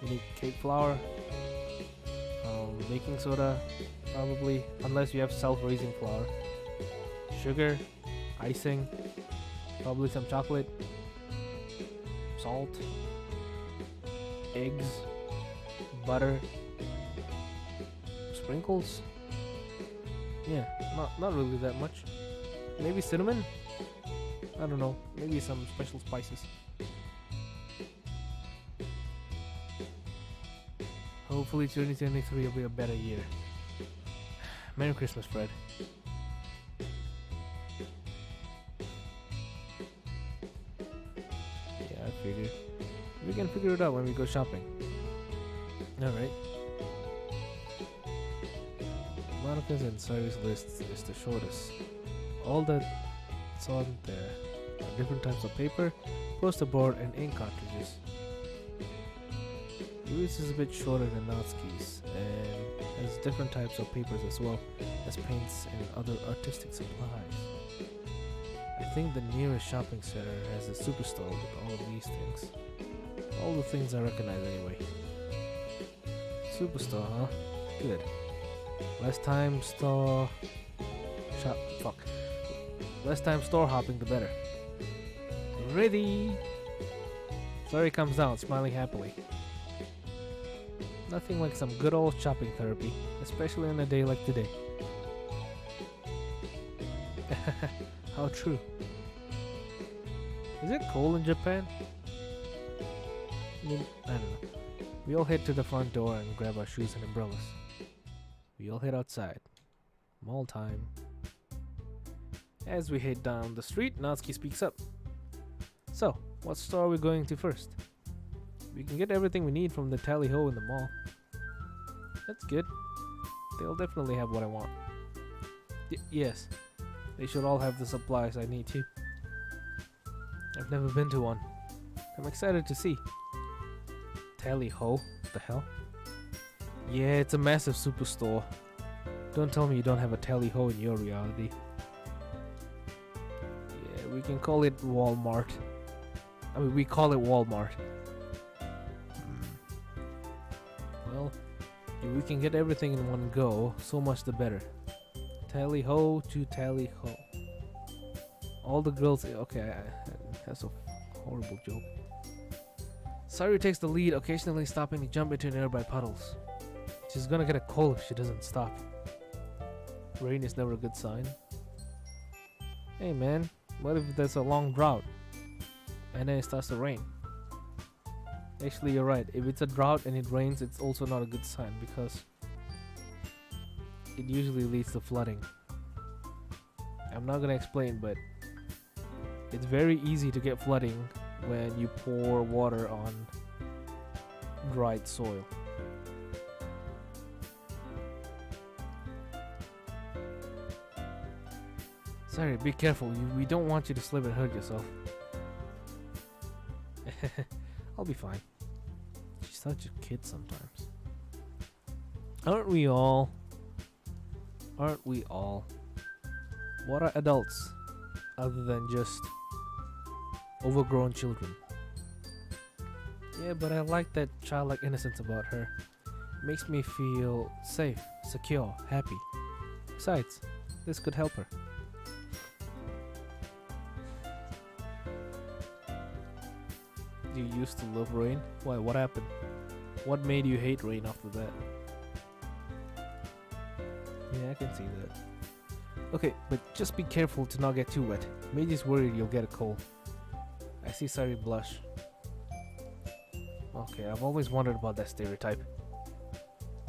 You need cake flour, baking soda, probably, unless you have self-raising flour, sugar, icing, probably some chocolate, salt, eggs, butter, sprinkles. Yeah, not really that much. Maybe cinnamon? I don't know. Maybe some special spices. Hopefully 2023 will be a better year. Merry Christmas, Fred. Yeah, I figured. We can figure it out when we go shopping. Alright. Monica's and Sari's list is the shortest. All that's on there are different types of paper, poster board, and ink cartridges. Yuri's is a bit shorter than Natsuki's and has different types of papers as well as paints and other artistic supplies. I think the nearest shopping center has a superstore with all of these things. All the things I recognize anyway. Superstore, huh? Good. Less time store hopping, the better. Ready! Sari comes down, smiling happily. Nothing like some good old shopping therapy, especially on a day like today. How true. Is it cold in Japan? I don't know. We all head to the front door and grab our shoes and umbrellas. We all head outside. Mall time. As we head down the street, Natsuki speaks up. So, what store are we going to first? We can get everything we need from the tally ho in the mall. That's good. They'll definitely have what I want. Yes, they should all have the supplies I need too. I've never been to one. I'm excited to see. Tally ho? What the hell? Yeah, it's a massive superstore. Don't tell me you don't have a tally ho in your reality. Yeah, we can call it Walmart. I mean, we call it Walmart. Well, if we can get everything in one go, so much the better. Tally ho to tally ho. All the girls. Okay, that's a horrible joke. Sari takes the lead, occasionally stopping to jump into nearby puddles. She's gonna get a cold if she doesn't stop. Rain is never a good sign. Hey man, what if there's a long drought and then it starts to rain? Actually, you're right. If it's a drought and it rains, it's also not a good sign because it usually leads to flooding. I'm not gonna explain, but it's very easy to get flooding when you pour water on dried soil. Sorry, be careful. We don't want you to slip and hurt yourself. I'll be fine. She's such a kid sometimes. Aren't we all? Aren't we all? What are adults other than just overgrown children? Yeah, but I like that childlike innocence about her. Makes me feel safe, secure, happy. Besides, this could help her. You used to love rain? Why, what happened? What made you hate rain after that? Yeah, I can see that. Okay, but just be careful to not get too wet. Meiji's worried you'll get a cold. I see Sari blush. Okay, I've always wondered about that stereotype.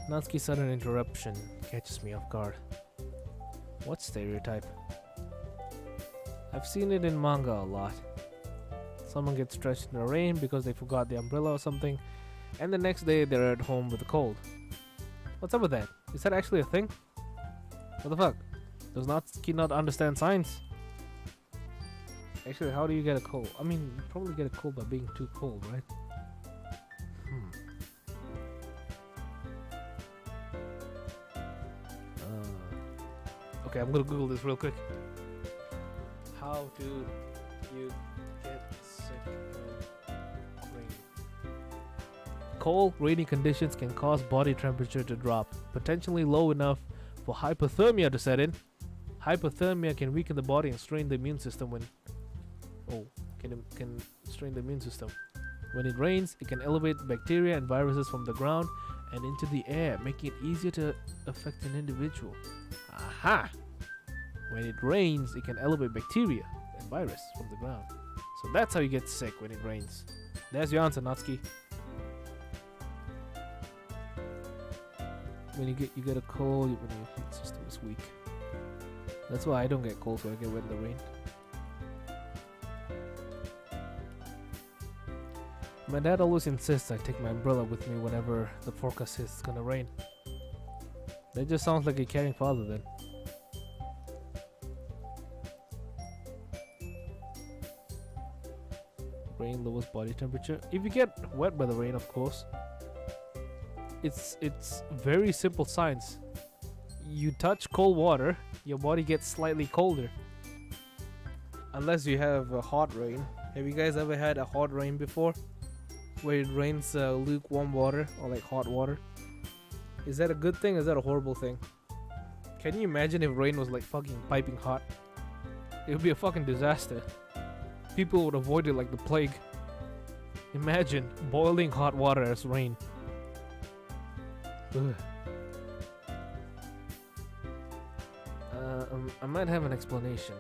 Natsuki's sudden interruption catches me off guard. What stereotype? I've seen it in manga a lot. Someone gets stretched in the rain because they forgot the umbrella or something, and the next day they're at home with a cold. What's up with that? Is that actually a thing? What the fuck? Does Natsuki not understand science? Actually, how do you get a cold? I mean, you probably get a cold by being too cold, right? Okay, I'm gonna Google this real quick. How do you get sick from rain? Cold, rainy conditions can cause body temperature to drop, potentially low enough for hypothermia to set in. Hypothermia can weaken the body and strain the immune system when... can strain the immune system. When it rains, it can elevate bacteria and viruses from the ground and into the air, making it easier to affect an individual. Aha! When it rains, it can elevate bacteria and virus from the ground. So that's how you get sick when it rains. There's your answer, Natsuki. When you get a cold, when your heat system is weak. That's why I don't get cold when I get wet in the rain. My dad always insists I take my umbrella with me whenever the forecast says it's gonna rain. That just sounds like a caring father then. Rain lowers body temperature. If you get wet by the rain, of course. It's very simple science. You touch cold water, your body gets slightly colder. Unless you have a hot rain. Have you guys ever had a hot rain before? Where it rains lukewarm water or like hot water? Is that a good thing or is that a horrible thing? Can you imagine if rain was like fucking piping hot? It would be a fucking disaster. People would avoid it like the plague. Imagine boiling hot water as rain. Ugh. I might have an explanation.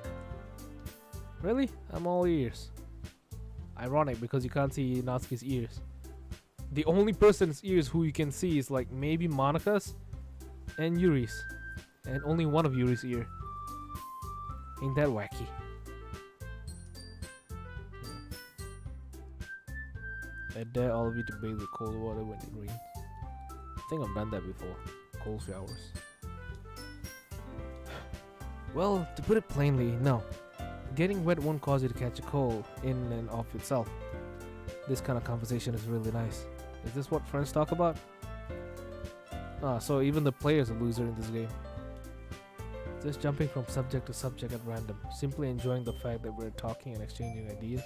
Really? I'm all ears. Ironic because you can't see Natsuki's ears. The only person's ears who you can see is like maybe Monika's and Yuri's. And only one of Yuri's ear. Ain't that wacky? I dare all of you to bathe with cold water when it rains. I think I've done that before. Cold showers. Well, to put it plainly, no. Getting wet won't cause you to catch a cold in and of itself. This kind of conversation is really nice. Is this what friends talk about? So even the player's a loser in this game. Just jumping from subject to subject at random, simply enjoying the fact that we're talking and exchanging ideas.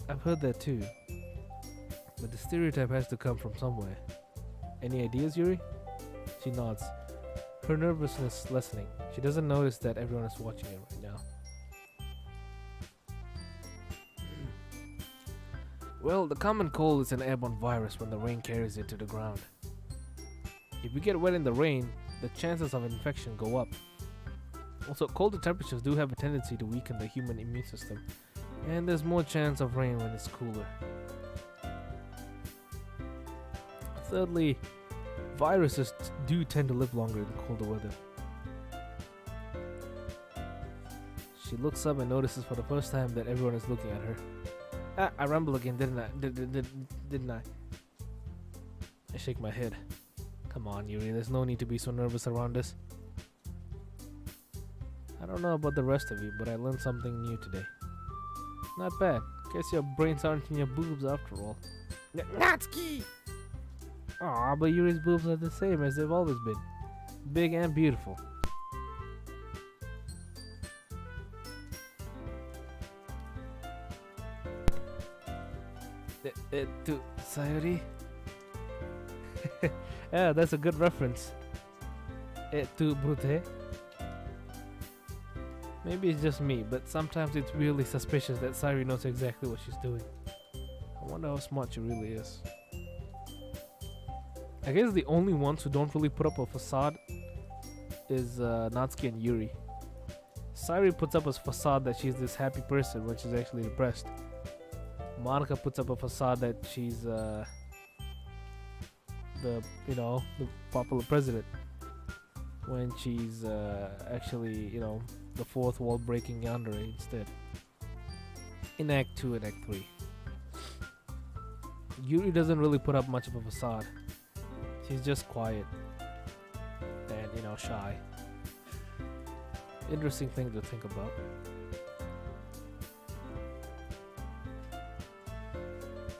I've heard that too. But the stereotype has to come from somewhere. Any ideas, Yuri? She nods. Her nervousness lessening. She doesn't notice that everyone is watching her right now. Well, the common cold is an airborne virus when the rain carries it to the ground. If you get wet in the rain, the chances of infection go up. Also, colder temperatures do have a tendency to weaken the human immune system, and there's more chance of rain when it's cooler. Thirdly, viruses do tend to live longer in colder weather. She looks up and notices for the first time that everyone is looking at her. I ramble again, didn't I? Didn't I? I shake my head. Come on, Yuri, there's no need to be so nervous around this. I don't know about the rest of you, but I learned something new today. Not bad. Guess your brains aren't in your boobs after all. Natsuki! Aw, but Yuri's boobs are the same as they've always been. Big and beautiful. To Sayuri. Yeah, that's a good reference. To Brute. Maybe it's just me, but sometimes it's really suspicious that Sayuri knows exactly what she's doing. I wonder how smart she really is. I guess the only ones who don't really put up a facade is Natsuki and Yuri. Sayuri puts up a facade that she's this happy person when she's actually depressed. Monica puts up a facade that she's the popular president when she's actually, the fourth wall breaking under it instead. In Act 2 and Act 3. Yuri doesn't really put up much of a facade. She's just quiet and, shy. Interesting thing to think about.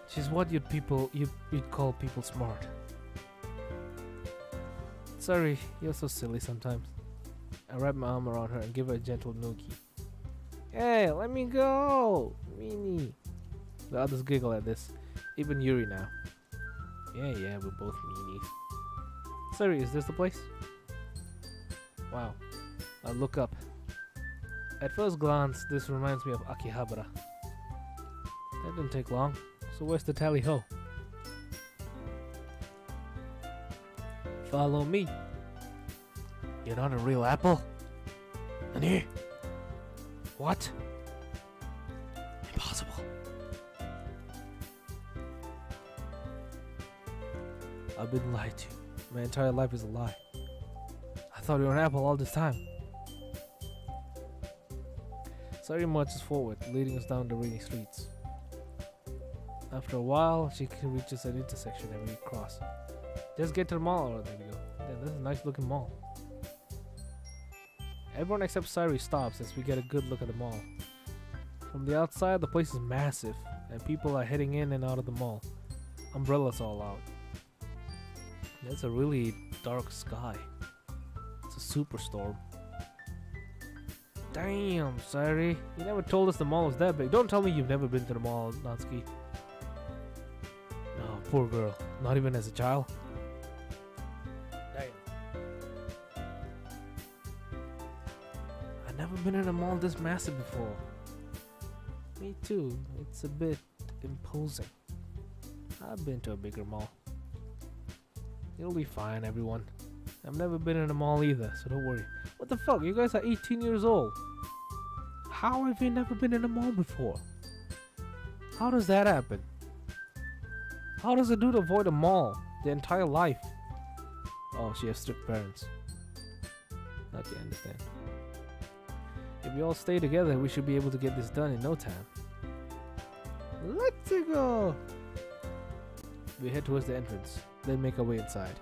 She's what you'd call people smart. Sorry, you're so silly sometimes. I wrap my arm around her and give her a gentle noogie. Hey, let me go! Meanie. The others giggle at this. Even Yuri now. Yeah, we're both meanies. Sorry, is this the place? Wow. I look up. At first glance, this reminds me of Akihabara. That didn't take long. So where's the tally-ho? Follow me. You're not a real apple? Nani? What? Impossible. I've been lied to. My entire life is a lie. I thought you were an apple all this time. Sayuri marches forward, leading us down the rainy streets. After a while, she reaches an intersection and we cross. Just get to the mall. Oh, there we go. Yeah, this is a nice looking mall. Everyone except Sayuri stops as we get a good look at the mall. From the outside, the place is massive and people are heading in and out of the mall. Umbrellas all out. It's a really dark sky. It's a superstorm. Damn, Sayuri. You never told us the mall was that big. Don't tell me you've never been to the mall, Natsuki. No, poor girl. Not even as a child. Damn. I've never been in a mall this massive before. Me too. It's a bit imposing. I've been to a bigger mall. You'll be fine, everyone. I've never been in a mall either, so don't worry. What the fuck? You guys are 18 years old. How have you never been in a mall before? How does that happen? How does a dude avoid a mall the entire life? Oh, she has strict parents. Okay, I understand. If we all stay together, we should be able to get this done in no time. Let's go! We head towards the entrance, then make our way inside.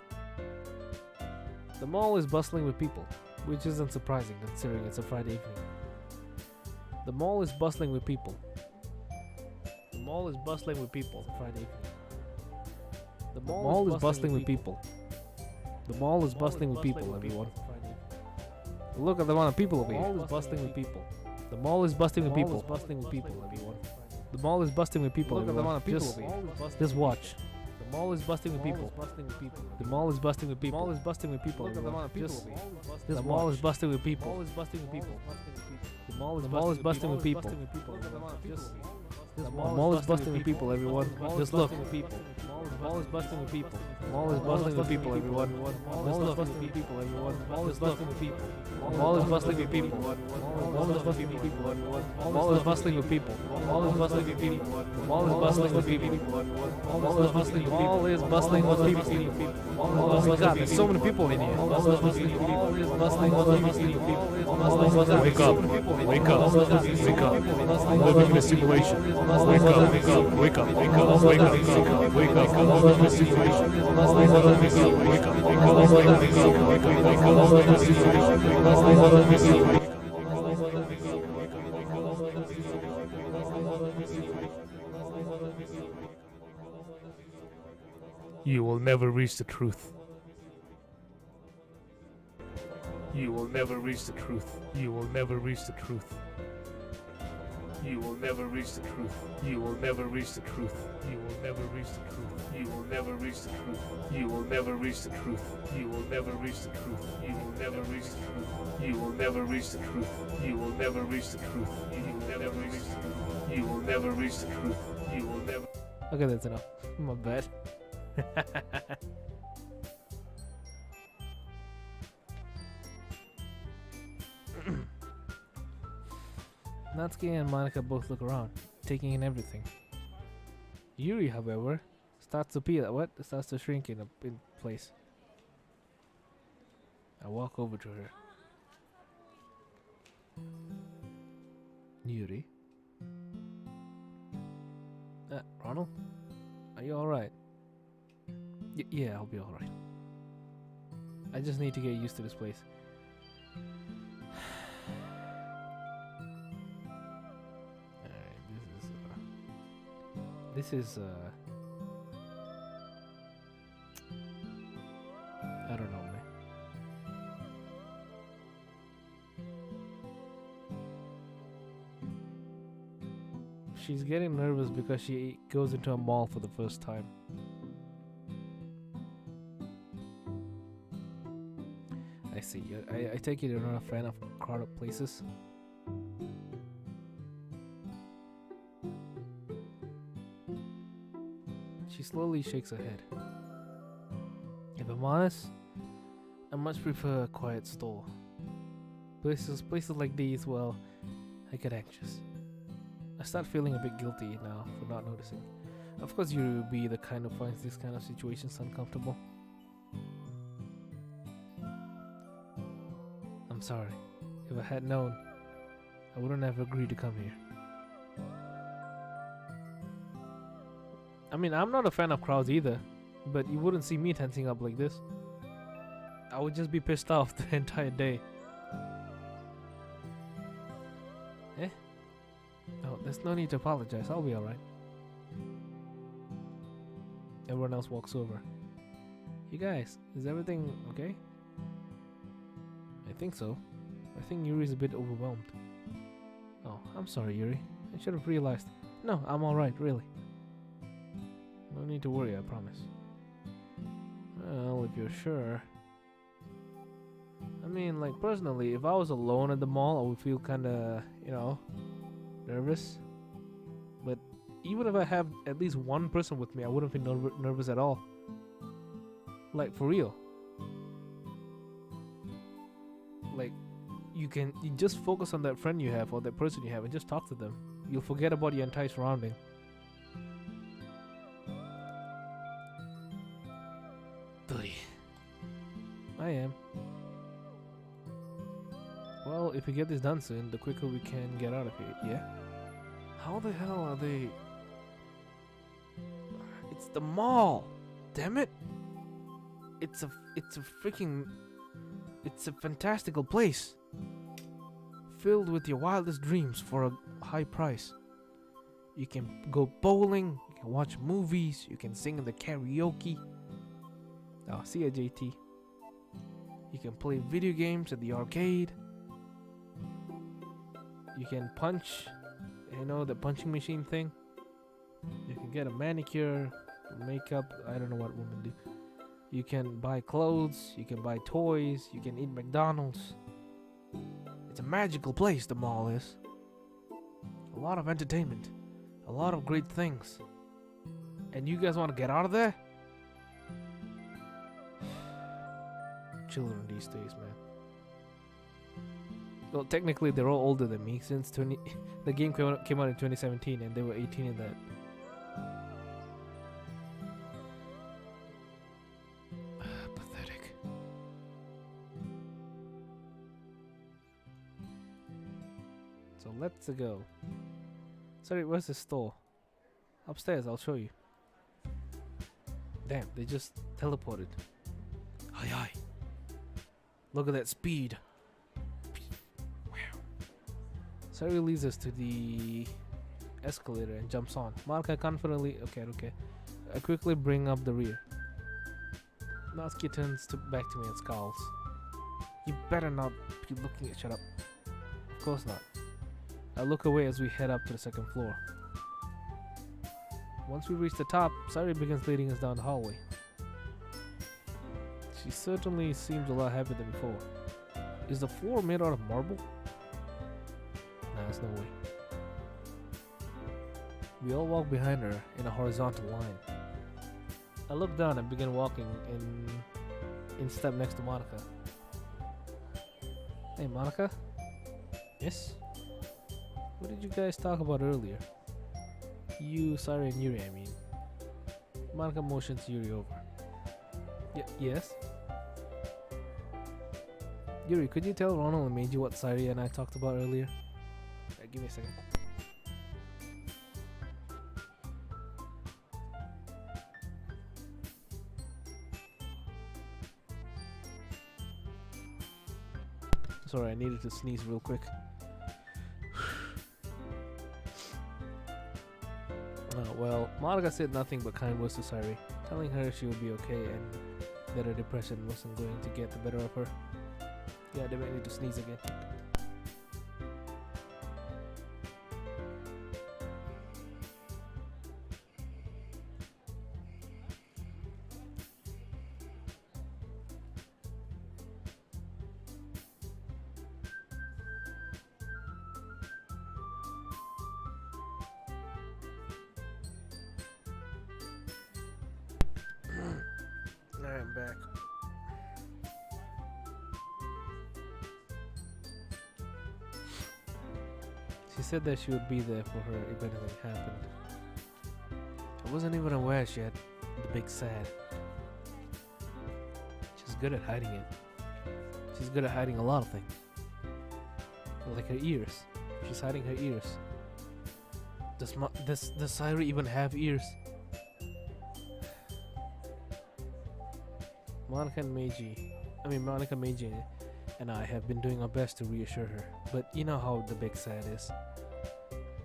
The mall is bustling with people, which isn't surprising considering it's a Friday evening. The mall is bustling with people. The mall is bustling with people. It's a Friday evening. The mall is bustling with people. The mall is bustling with people, everyone. Look at the amount of people over here. The mall is bustling with people. The mall is bustling with people. Bustling with people, everyone. The mall is bustling with people. Look at the amount of people over here. Just watch. The mall is busting with people. The mall is busting with people. The mall is busting with people. Look at the amount of people. The mall is busting with people. The mall is busting with people. The mall is busting with people. The mall is busting with people, everyone. Just look. The mall is busting with people. The mall is bustling with people, everyone. The mall is busting with people, everyone. The mall is busting with people. The mall is bustling with people. The mall is bustling with people, everyone. The mall is bustling with people. The mall is bustling with people. The mall is bustling with people. The mall is bustling with people. The mall is bustling with people. Oh my god, there's so many people in here. Wake up. Wake up. Wake up. I'm living in a simulation. Wake up. Wake up. Wake up. Wake up. Wake up. Wake up. I'm living in a simulation. Wake up. Wake up. Wake up. Wake up. Wake up. Wake up. Wake up. Wake up. Wake up. I'm living in a simulation. Wake up. I'm living in a simulation. You will never reach the truth. You will never reach the truth. You will never reach the truth. You will never reach the truth. You will never reach the truth. You will never reach the truth. You will never reach the truth. You will never reach the truth. You will never reach the truth. You will never reach the truth. You will never reach the truth. You will never reach the truth. You will never reach the truth. You will never reach the truth. You will never. Okay, that's enough. My bad. Natsuki and Monica both look around, taking in everything. Yuri, however, starts to peel. What? Starts to shrink in place. I walk over to her. Yuri. Ronald? Are you alright? Yeah, I'll be alright. I just need to get used to this place. This is I don't know, man. She's getting nervous because she goes into a mall for the first time. I see. I take it you're not a fan of crowded places. She slowly shakes her head. If I'm honest, I much prefer a quiet store. Places like these, well, I get anxious. I start feeling a bit guilty now for not noticing. Of course, you will be the kind who finds this kind of situations uncomfortable. I'm sorry. If I had known, I wouldn't have agreed to come here. I mean, I'm not a fan of crowds either, but you wouldn't see me tensing up like this. I would just be pissed off the entire day. Eh? Oh, there's no need to apologize. I'll be alright. Everyone else walks over. You guys, is everything okay? I think so. I think Yuri's a bit overwhelmed. Oh, I'm sorry, Yuri. I should have realized. No, I'm alright, really. No need to worry, I promise. Well, if you're sure. I mean, like, personally, if I was alone at the mall, I would feel kinda, nervous. But even if I have at least one person with me, I wouldn't feel nervous at all. Like, for real. Like, you just focus on that friend you have or that person you have and just talk to them. You'll forget about your entire surrounding. I am. Well, if we get this done soon, the quicker we can get out of here, yeah? How the hell are they? It's the mall! Damn it! It's a fantastical place. Filled with your wildest dreams for a high price. You can go bowling, you can watch movies, you can sing in the karaoke. Oh, see ya, JT. You can play video games at the arcade. You can punch, the punching machine thing. You can get a manicure, makeup, I don't know what women do. You can buy clothes, you can buy toys, you can eat McDonald's. It's a magical place, the mall is. A lot of entertainment, a lot of great things. And you guys want to get out of there? Children these days, man. Well, technically they're all older than me since the game came out in 2017 and they were 18 in that. Pathetic. So let's go. Sorry, where's the store? Upstairs, I'll show you. Damn, they just teleported. Hi, hi. Look at that speed. Sari leads us to the escalator and jumps on. Monica confidently... Okay. I quickly bring up the rear. Natsuki turns back to me and scowls. You better not be looking at... Shut up. Of course not. I look away as we head up to the second floor. Once we reach the top, Sari begins leading us down the hallway. She certainly seems a lot happier than before. Is the floor made out of marble? Nah, there's no way. We all walk behind her in a horizontal line. I look down and begin walking in step next to Monica. Hey Monica? Yes? What did you guys talk about earlier? You, Sari, and Yuri, I mean. Monica motions Yuri over. Yes? Yuri, could you tell Ronald and Meiji what Sari and I talked about earlier? Give me a second. Sorry, I needed to sneeze real quick. Well, Monica said nothing but kind words to Sari, telling her she would be okay and that her depression wasn't going to get the better of her. Yeah, they might need to sneeze again. I'm back. She said that she would be there for her if anything happened. I wasn't even aware she had the big sad. She's good at hiding it. She's good at hiding a lot of things. Like her ears. She's hiding her ears. Does Sari even have ears? Monica, Meiji, and I have been doing our best to reassure her, but you know how the big sad is.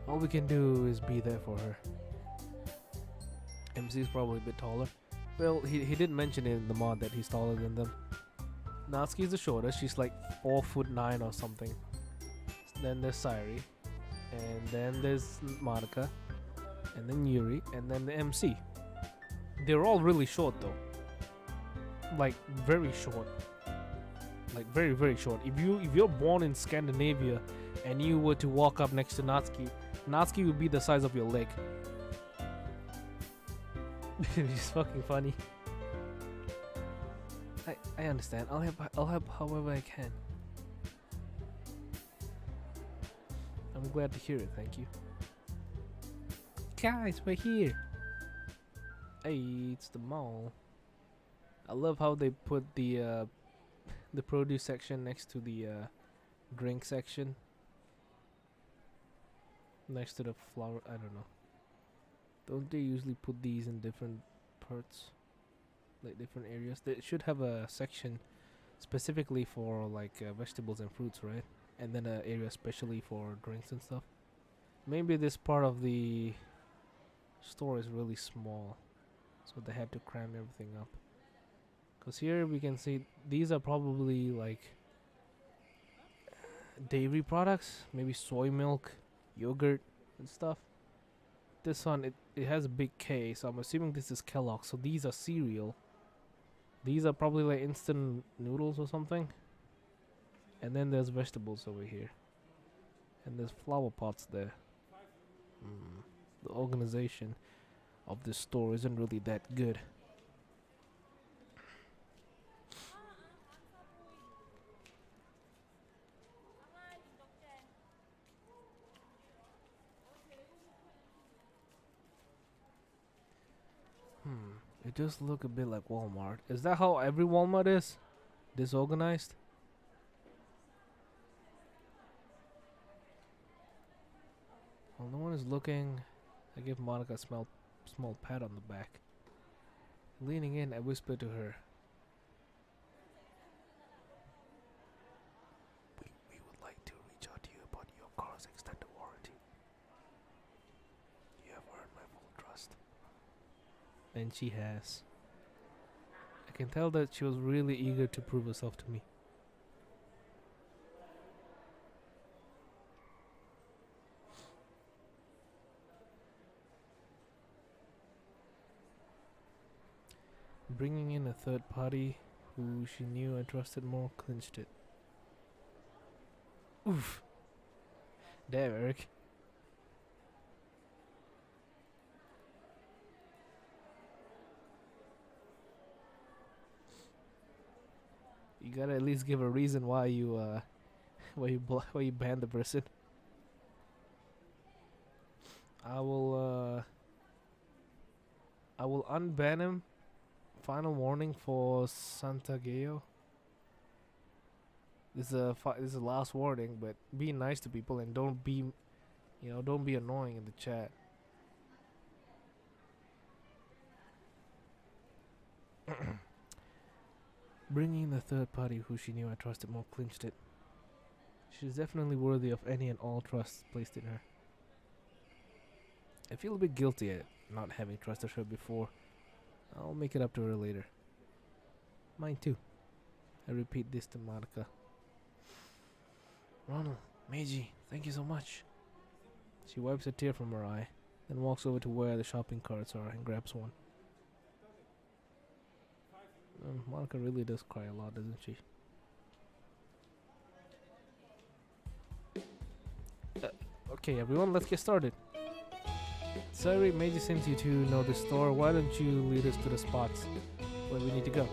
All we can do is be there for her. MC is probably a bit taller. Well, he did mention it in the mod that he's taller than them. Natsuki is the shortest. She's like 4'9" or something. Then there's Sari, and then there's Monica, and then Yuri, and then the MC. They're all really short though. Like very short. Like very, very short. If you're born in Scandinavia and you were to walk up next to Natsuki would be the size of your leg. It's fucking funny. I understand. I'll help however I can. I'm glad to hear it, thank you. Guys, we're here. Hey, it's the mall. I love how they put the produce section next to the drink section. Next to the flower, I don't know. Don't they usually put these in different parts? Like different areas? They should have a section specifically for like vegetables and fruits, right? And then an area especially for drinks and stuff. Maybe this part of the store is really small, so they had to cram everything up. Because here we can see these are probably like dairy products, maybe soy milk, yogurt and stuff. This one, it has a big K, so I'm assuming this is Kellogg's. So these are cereal. These are probably like instant noodles or something. And then there's vegetables over here. And there's flower pots there. The organization of this store isn't really that good. It does look a bit like Walmart. Is that how every Walmart is? Disorganized? While no one is looking, I give Monica a small pat on the back. Leaning in, I whisper to her. We would like to reach out to you about your car's extended warranty. You have earned my full trust. And she has. I can tell that she was really eager to prove herself to me. Bringing in a third party who she knew and trusted more clinched it. Oof. Damn, Eric. You gotta at least give a reason why you why you banned the person. I will unban him. Final warning for Santageo. This is a last warning, but be nice to people and don't be annoying in the chat. Bringing the third party who she knew and trusted more clinched it. She's definitely worthy of any and all trust placed in her. I feel a bit guilty at not having trusted her before. I'll make it up to her later. Mine too. I repeat this to Monica. Ronald, Meiji, thank you so much. She wipes a tear from her eye, then walks over to where the shopping carts are and grabs one. Monica really does cry a lot, doesn't she? Okay, everyone, let's get started. Sorry, Meiji sends you to know the store. Why don't you lead us to the spots where we need to go?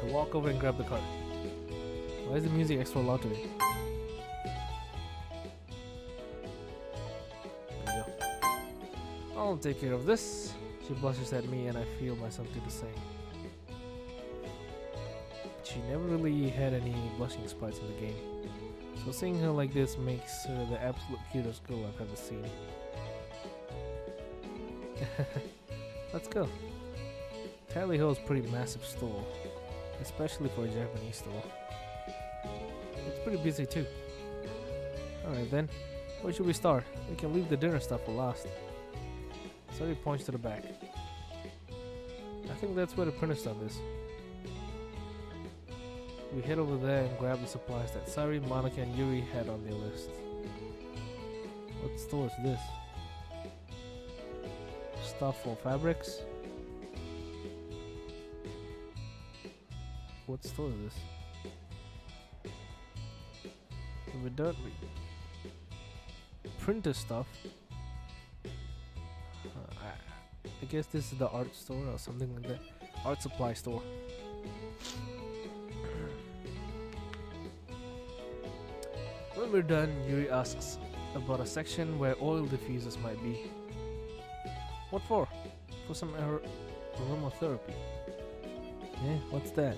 I walk over and grab the cart. Why is the music extra loud today? There you go. I'll take care of this. She blushes at me and I feel myself do the same. She never really had any blushing sprites in the game, so seeing her like this makes her the absolute cutest girl I've ever seen. Let's go. Tally Ho's pretty massive store, especially for a Japanese store. It's pretty busy too. Alright then, where should we start? We can leave the dinner stuff for last. Sari points to the back. I think that's where the printer stuff is. We head over there and grab the supplies that Sari, Monica, and Yuri had on their list. What store is this? Stuff for fabrics? What store is this? We're done. Printer stuff? I guess this is the art store or something like that. Art supply store. When we're done, Yuri asks about a section where oil diffusers might be. What for? For some aromatherapy. Yeah, what's that?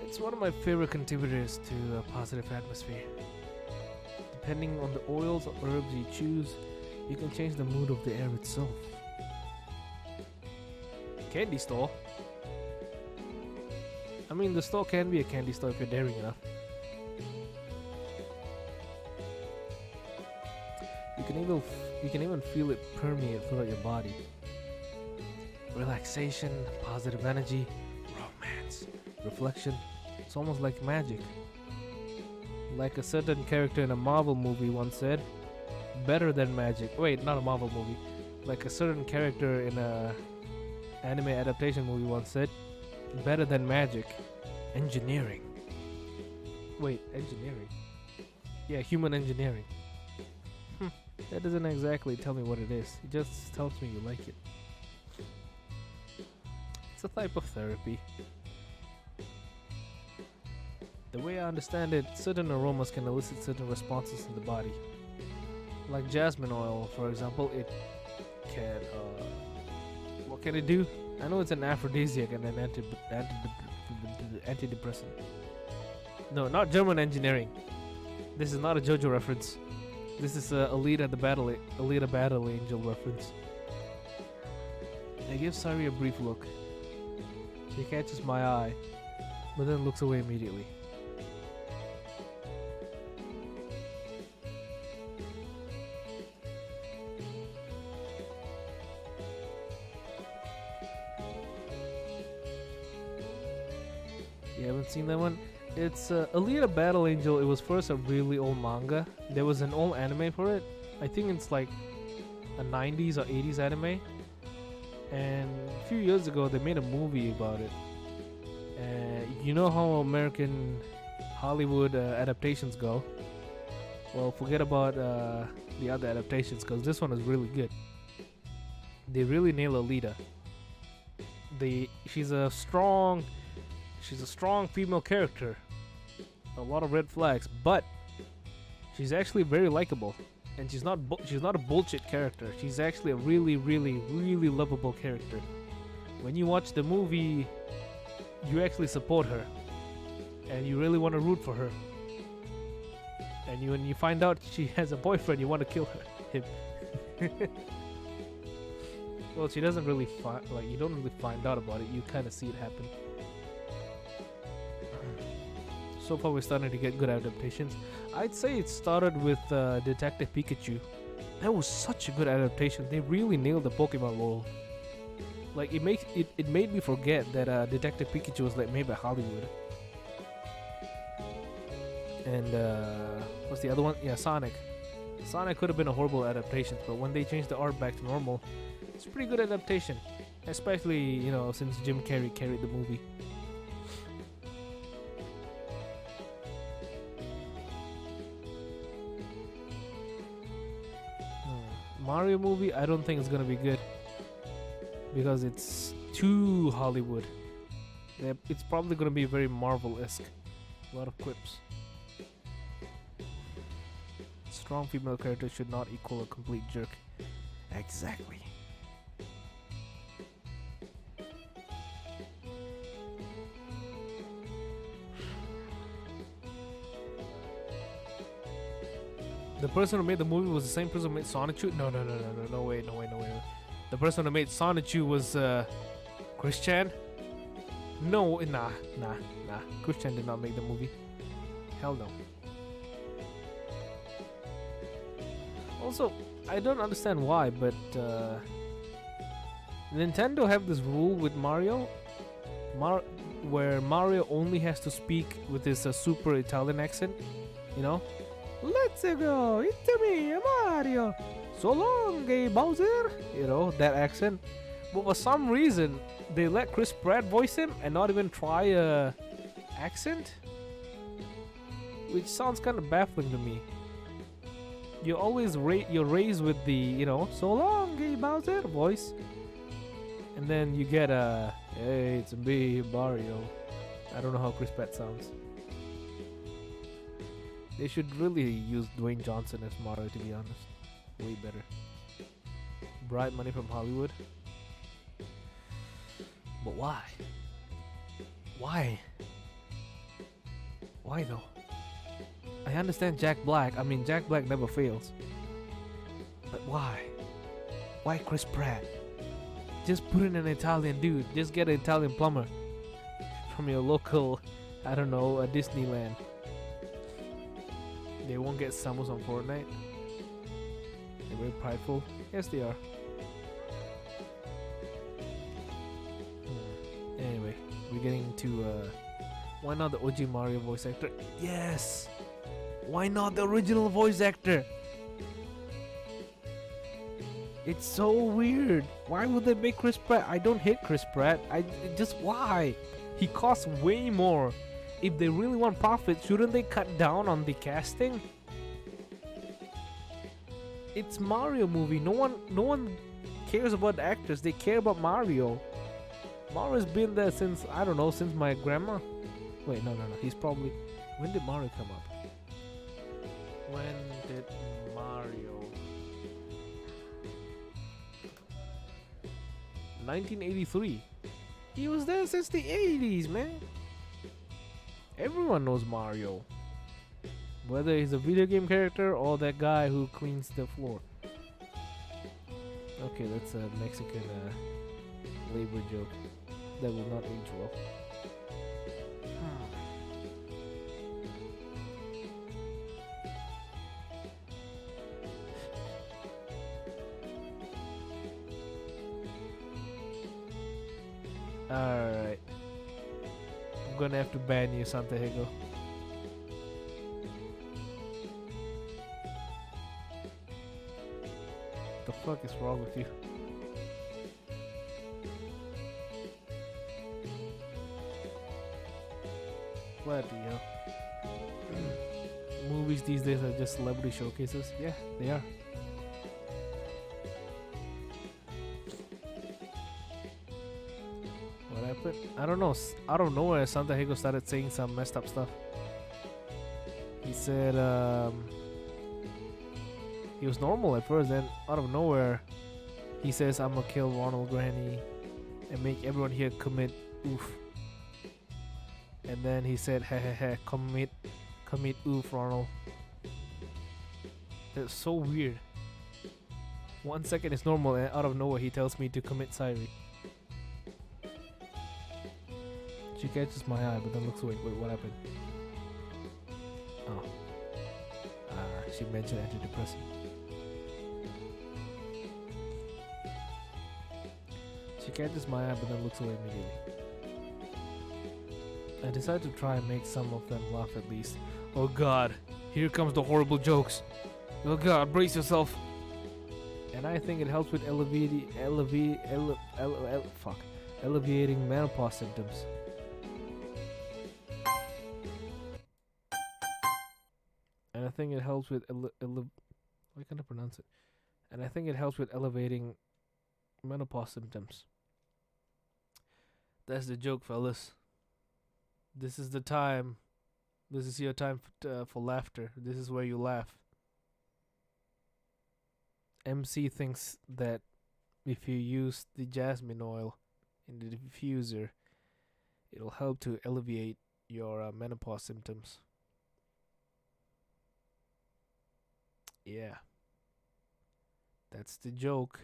It's one of my favorite contributors to a positive atmosphere. Depending on the oils or herbs you choose, you can change the mood of the air itself. Candy store? I mean, the store can be a candy store if you're daring enough. You can even feel it permeate throughout your body. Relaxation, positive energy, romance, reflection. It's almost like magic. Like a certain character in a Marvel movie once said, better than magic. Wait, not a Marvel movie. Like a certain character in a anime adaptation movie once said, better than magic. Engineering. Wait, engineering? Yeah, human engineering. That doesn't exactly tell me what it is. It just tells me you like it. It's a type of therapy. The way I understand it, certain aromas can elicit certain responses in the body. Like jasmine oil, for example, it can, what can it do? I know it's an aphrodisiac and an antidepressant. No, not German engineering. This is not a JoJo reference. This is a Alita Battle Angel reference. I give Sari a brief look. She catches my eye, but then looks away immediately. You haven't seen that one? It's Alita Battle Angel. It was first a really old manga. There was an old anime for it. I think it's like a 90s or 80s anime. And a few years ago, they made a movie about it. You know how American Hollywood adaptations go? Well, forget about the other adaptations, because this one is really good. They really nail Alita. She's a strong female character. A lot of red flags, but she's actually very likable, and she's not a bullshit character. She's actually a really, really, really lovable character. When you watch the movie, you actually support her, and you really want to root for her. And when you find out she has a boyfriend, you want to kill him. Well, she doesn't really you don't really find out about it. You kind of see it happen. So far, we're starting to get good adaptations. I'd say it started with Detective Pikachu. That was such a good adaptation. They really nailed the Pokemon world. Like it made me forget that Detective Pikachu was like made by Hollywood. And what's the other one? Yeah, Sonic. Sonic could have been a horrible adaptation, but when they changed the art back to normal, it's a pretty good adaptation. Especially, since Jim Carrey carried the movie. Mario movie, I don't think it's gonna be good because it's too Hollywood. It's probably gonna be very Marvel-esque. A lot of quips. Strong female character should not equal a complete jerk. Exactly. The person who made the movie was the same person who made Sonichu? No way. The person who made Sonichu was Chris Chan? No, nah. Chris Chan did not make the movie. Hell no. Also, I don't understand why, but Nintendo have this rule with Mario, where Mario only has to speak with his super Italian accent, Let's go, it's me, Mario. So long, Bowser. That accent. But for some reason, they let Chris Pratt voice him and not even try a accent, which sounds kind of baffling to me. You always you're raised with the so long, Bowser voice, and then you get a hey, it's me, Mario. I don't know how Chris Pratt sounds. They should really use Dwayne Johnson as Mario, to be honest. Way better. Bribe money from Hollywood. But why? Why? Why though? I understand Jack Black. I mean, Jack Black never fails. But why? Why Chris Pratt? Just put in an Italian dude. Just get an Italian plumber from your local, I don't know, a Disneyland. They won't get summers on Fortnite. They're very prideful. Yes, they are. Anyway, we're getting to why not the OG Mario voice actor? Yes! Why not the original voice actor? It's so weird. Why would they make Chris Pratt? I don't hate Chris Pratt. Why? He costs way more. If they really want profit, shouldn't they cut down on the casting? It's Mario movie. No one cares about the actors. They care about Mario. Mario's been there since, I don't know, since my grandma. Wait, no. He's probably... When did Mario come up? When did Mario... 1983. He was there since the 80s, man. Everyone knows Mario. Whether he's a video game character or that guy who cleans the floor. Okay, that's a Mexican labor joke. That will not age well. Alright. I'm gonna have to ban you, Santiago. What the fuck is wrong with you? Bloody hell. Movies these days are just celebrity showcases. Yeah, they are. What happened? I don't know. Out of nowhere, Santiago started saying some messed up stuff. He said he was normal at first, then out of nowhere, he says, "I'm gonna kill Ronald Granny and make everyone here commit oof." And then he said, "Heh heh heh, commit oof, Ronald." That's so weird. 1 second is normal, and out of nowhere, he tells me to commit Syrie. She catches my eye, but then looks away. Wait, what happened? Oh. She mentioned antidepressant. She catches my eye, but then looks away immediately. I decided to try and make some of them laugh at least. Oh god, here comes the horrible jokes. Oh god, brace yourself. And I think it helps with alleviating menopause symptoms. And I think it helps with why can't I pronounce it? And I think it helps with elevating menopause symptoms. That's the joke, fellas. This is the time. This is your time for laughter. This is where you laugh. MC thinks that if you use the jasmine oil in the diffuser, it'll help to alleviate your menopause symptoms. Yeah. That's the joke.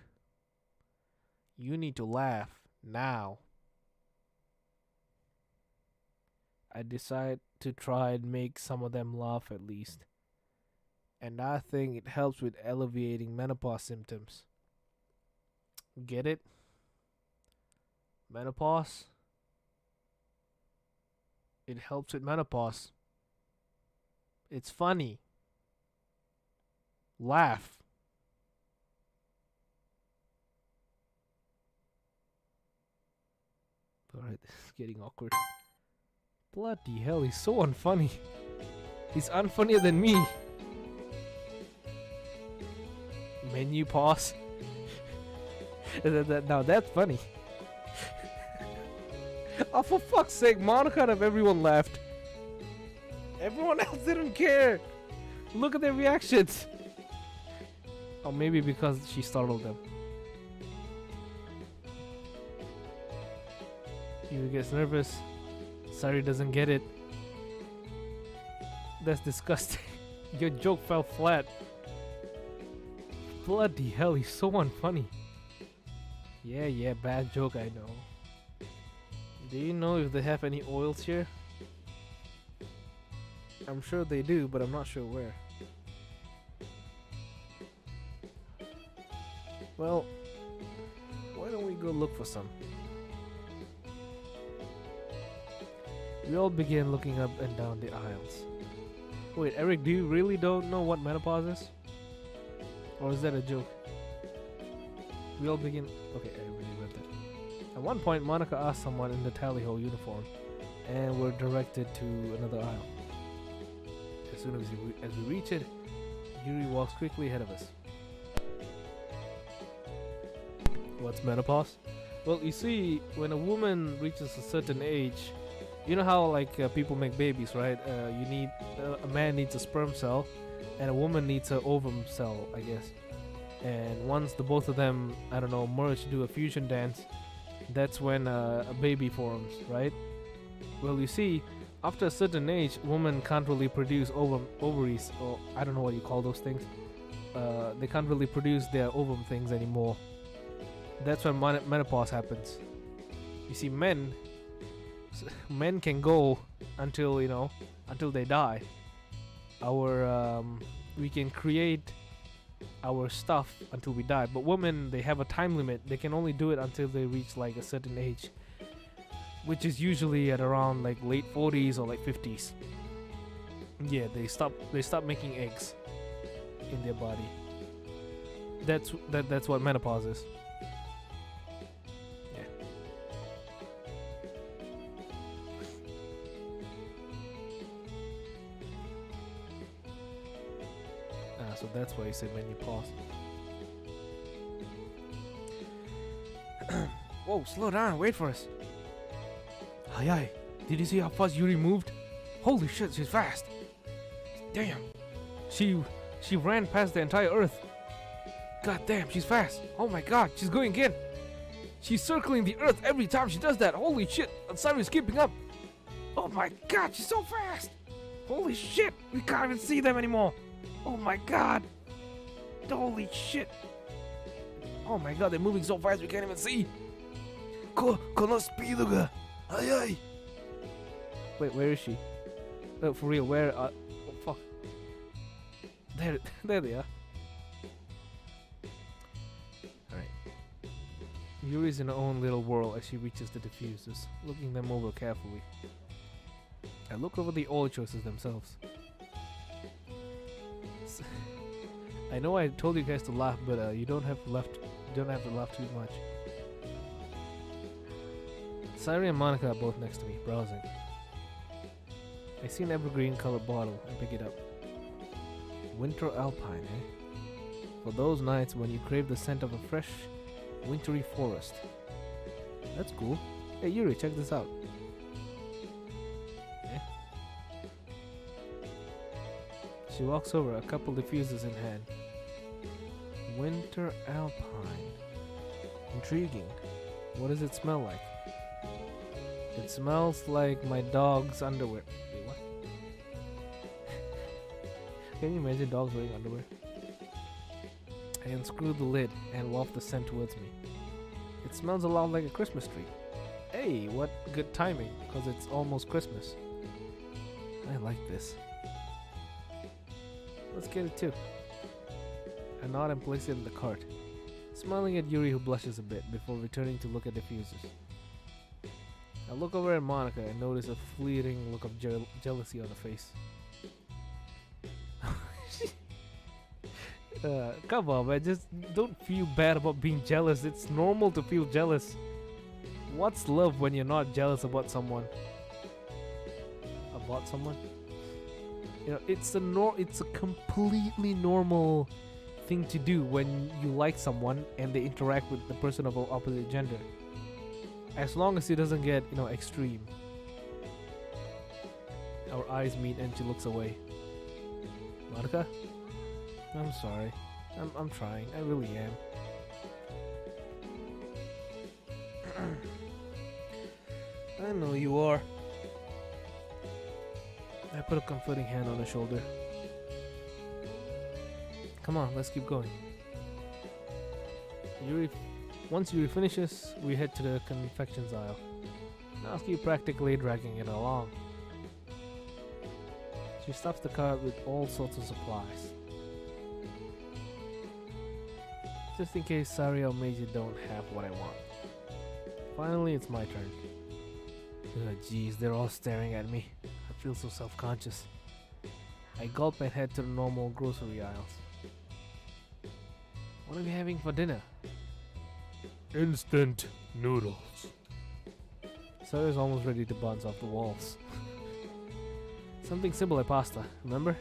You need to laugh now. I decide to try and make some of them laugh at least. And I think it helps with alleviating menopause symptoms. Get it? Menopause? It helps with menopause. It's funny. Laugh. Alright, this is getting awkward. Bloody hell, he's so unfunny. He's unfunnier than me. Menu pause. Now that's funny. Oh, for fuck's sake, Monica out of everyone laughed. Everyone else didn't care. Look at their reactions. Or maybe because she startled them. He gets nervous. Syrie doesn't get it. That's disgusting. Your joke fell flat. Bloody hell, he's so unfunny. Yeah, bad joke, I know. Do you know if they have any oils here? I'm sure they do, but I'm not sure where. Well, why don't we go look for some? We all began looking up and down the aisles. Wait, Eric, do you really don't know what menopause is? Or is that a joke? We all begin... Okay, I really read that. At one point, Monica asked someone in the tally ho uniform, and we're directed to another aisle. As soon as we reach it, Yuri walks quickly ahead of us. What's menopause? Well, you see, when a woman reaches a certain age, you know how like people make babies, right? You need a man needs a sperm cell, and a woman needs an ovum cell, I guess. And once the both of them, I don't know, merge to do a fusion dance, that's when a baby forms, right? Well, you see, after a certain age, women can't really produce ovaries, or I don't know what you call those things. They can't really produce their ovum things anymore. That's when menopause happens. You see, men can go until, you know, until they die. We can create our stuff until we die, but women, they have a time limit. They can only do it until they reach like a certain age, which is usually at around like late 40s or like 50s. Yeah, they stop making eggs in their body. That's what menopause is. so that's why you said menu pause. Whoa, slow down, wait for us. Aye aye, did you see how fast Yuri moved? Holy shit, she's fast. Damn, she ran past the entire Earth. God damn, she's fast. Oh my god, she's going again. She's circling the Earth every time she does that. Holy shit, Saru's keeping up. Oh my god, she's so fast. Holy shit, we can't even see them anymore. Oh my god. Holy shit. Oh my god, they're moving so fast we can't even see. Kono speedo ga. Ay ay. Wait, where is she? Oh, for real, where? Oh fuck. There they are. Alright. Yuri's in her own little world as she reaches the diffusers, looking them over carefully. I look over the oil choices themselves. I know I told you guys to laugh, but you don't have to laugh too much. Sari and Monica are both next to me, browsing. I see an evergreen colored bottle and pick it up. Winter Alpine, eh? For those nights when you crave the scent of a fresh, wintry forest. That's cool. Hey Yuri, check this out. She walks over, a couple diffusers in hand. Winter Alpine. Intriguing. What does it smell like? It smells like my dog's underwear. Wait, what? Can you imagine dogs wearing underwear? I unscrew the lid and waft the scent towards me. It smells a lot like a Christmas tree. Hey, what good timing, because it's almost Christmas. I like this. Let's get it too. I nod and place it in the cart, smiling at Yuri, who blushes a bit before returning to look at diffusers. I look over at Monica and notice a fleeting look of jealousy on her face. Come on, man, just don't feel bad about being jealous. It's normal to feel jealous. What's love when you're not jealous about someone? About someone? You know, it's a completely normal thing to do when you like someone and they interact with the person of opposite gender. As long as it doesn't get, you know, extreme. Our eyes meet and she looks away. Monica? I'm sorry. I'm trying. I really am. I know you are. I put a comforting hand on her shoulder. Come on, let's keep going. Once Yuri finishes, we head to the confections aisle. Natsuki practically dragging it along. She stuffs the cart with all sorts of supplies. Just in case Sari or Meiji don't have what I want. Finally, it's my turn. Jeez, they're all staring at me. I feel so self-conscious. I gulp and head to the normal grocery aisles. What are we having for dinner? Instant noodles. Sari's almost ready to bounce off the walls. Something simple like pasta, remember?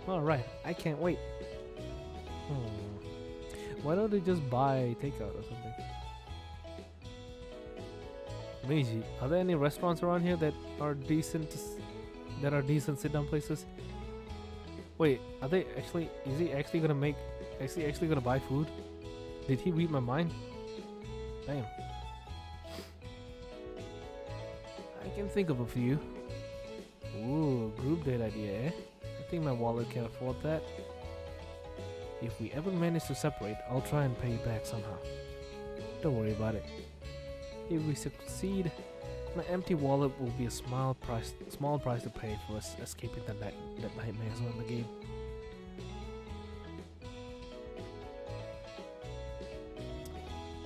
Alright, I can't wait. Why don't they just buy takeout or something? Meiji, are there any restaurants around here that are decent sit-down places? Wait, are they actually? Is he actually gonna buy food? Did he read my mind? Damn. I can think of a few. Ooh, group date idea, eh? I think my wallet can afford that. If we ever manage to separate, I'll try and pay you back somehow. Don't worry about it. If we succeed, my empty wallet will be a small price to pay for us escaping that nightmare zone in the game.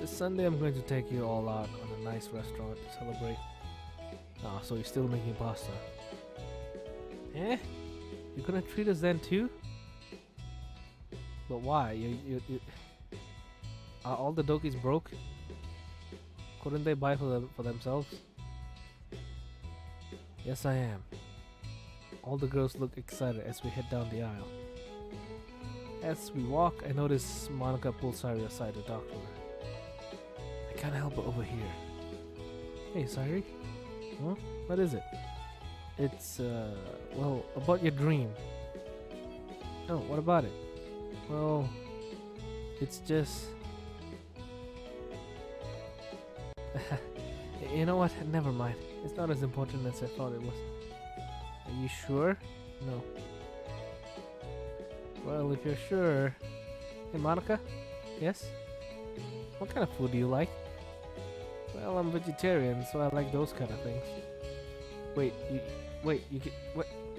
This Sunday I'm going to take you all out on a nice restaurant to celebrate. Ah, so you're still making pasta? Eh? You're gonna treat us then too? But why? You are all the Dokis broke? Couldn't they buy for themselves? Yes, I am. All the girls look excited as we head down the aisle. As we walk, I notice Monica pulls Sayuri aside to talk to her. I can't help but overhear. Hey, Sayuri? Huh? What is it? It's, well, about your dream. Oh, what about it? Well, it's just... You know what? Never mind. It's not as important as I thought it was. Are you sure? No. Well, if you're sure... Hey, Monica? Yes? What kind of food do you like? Well, I'm vegetarian, so I like those kind of things. Wait,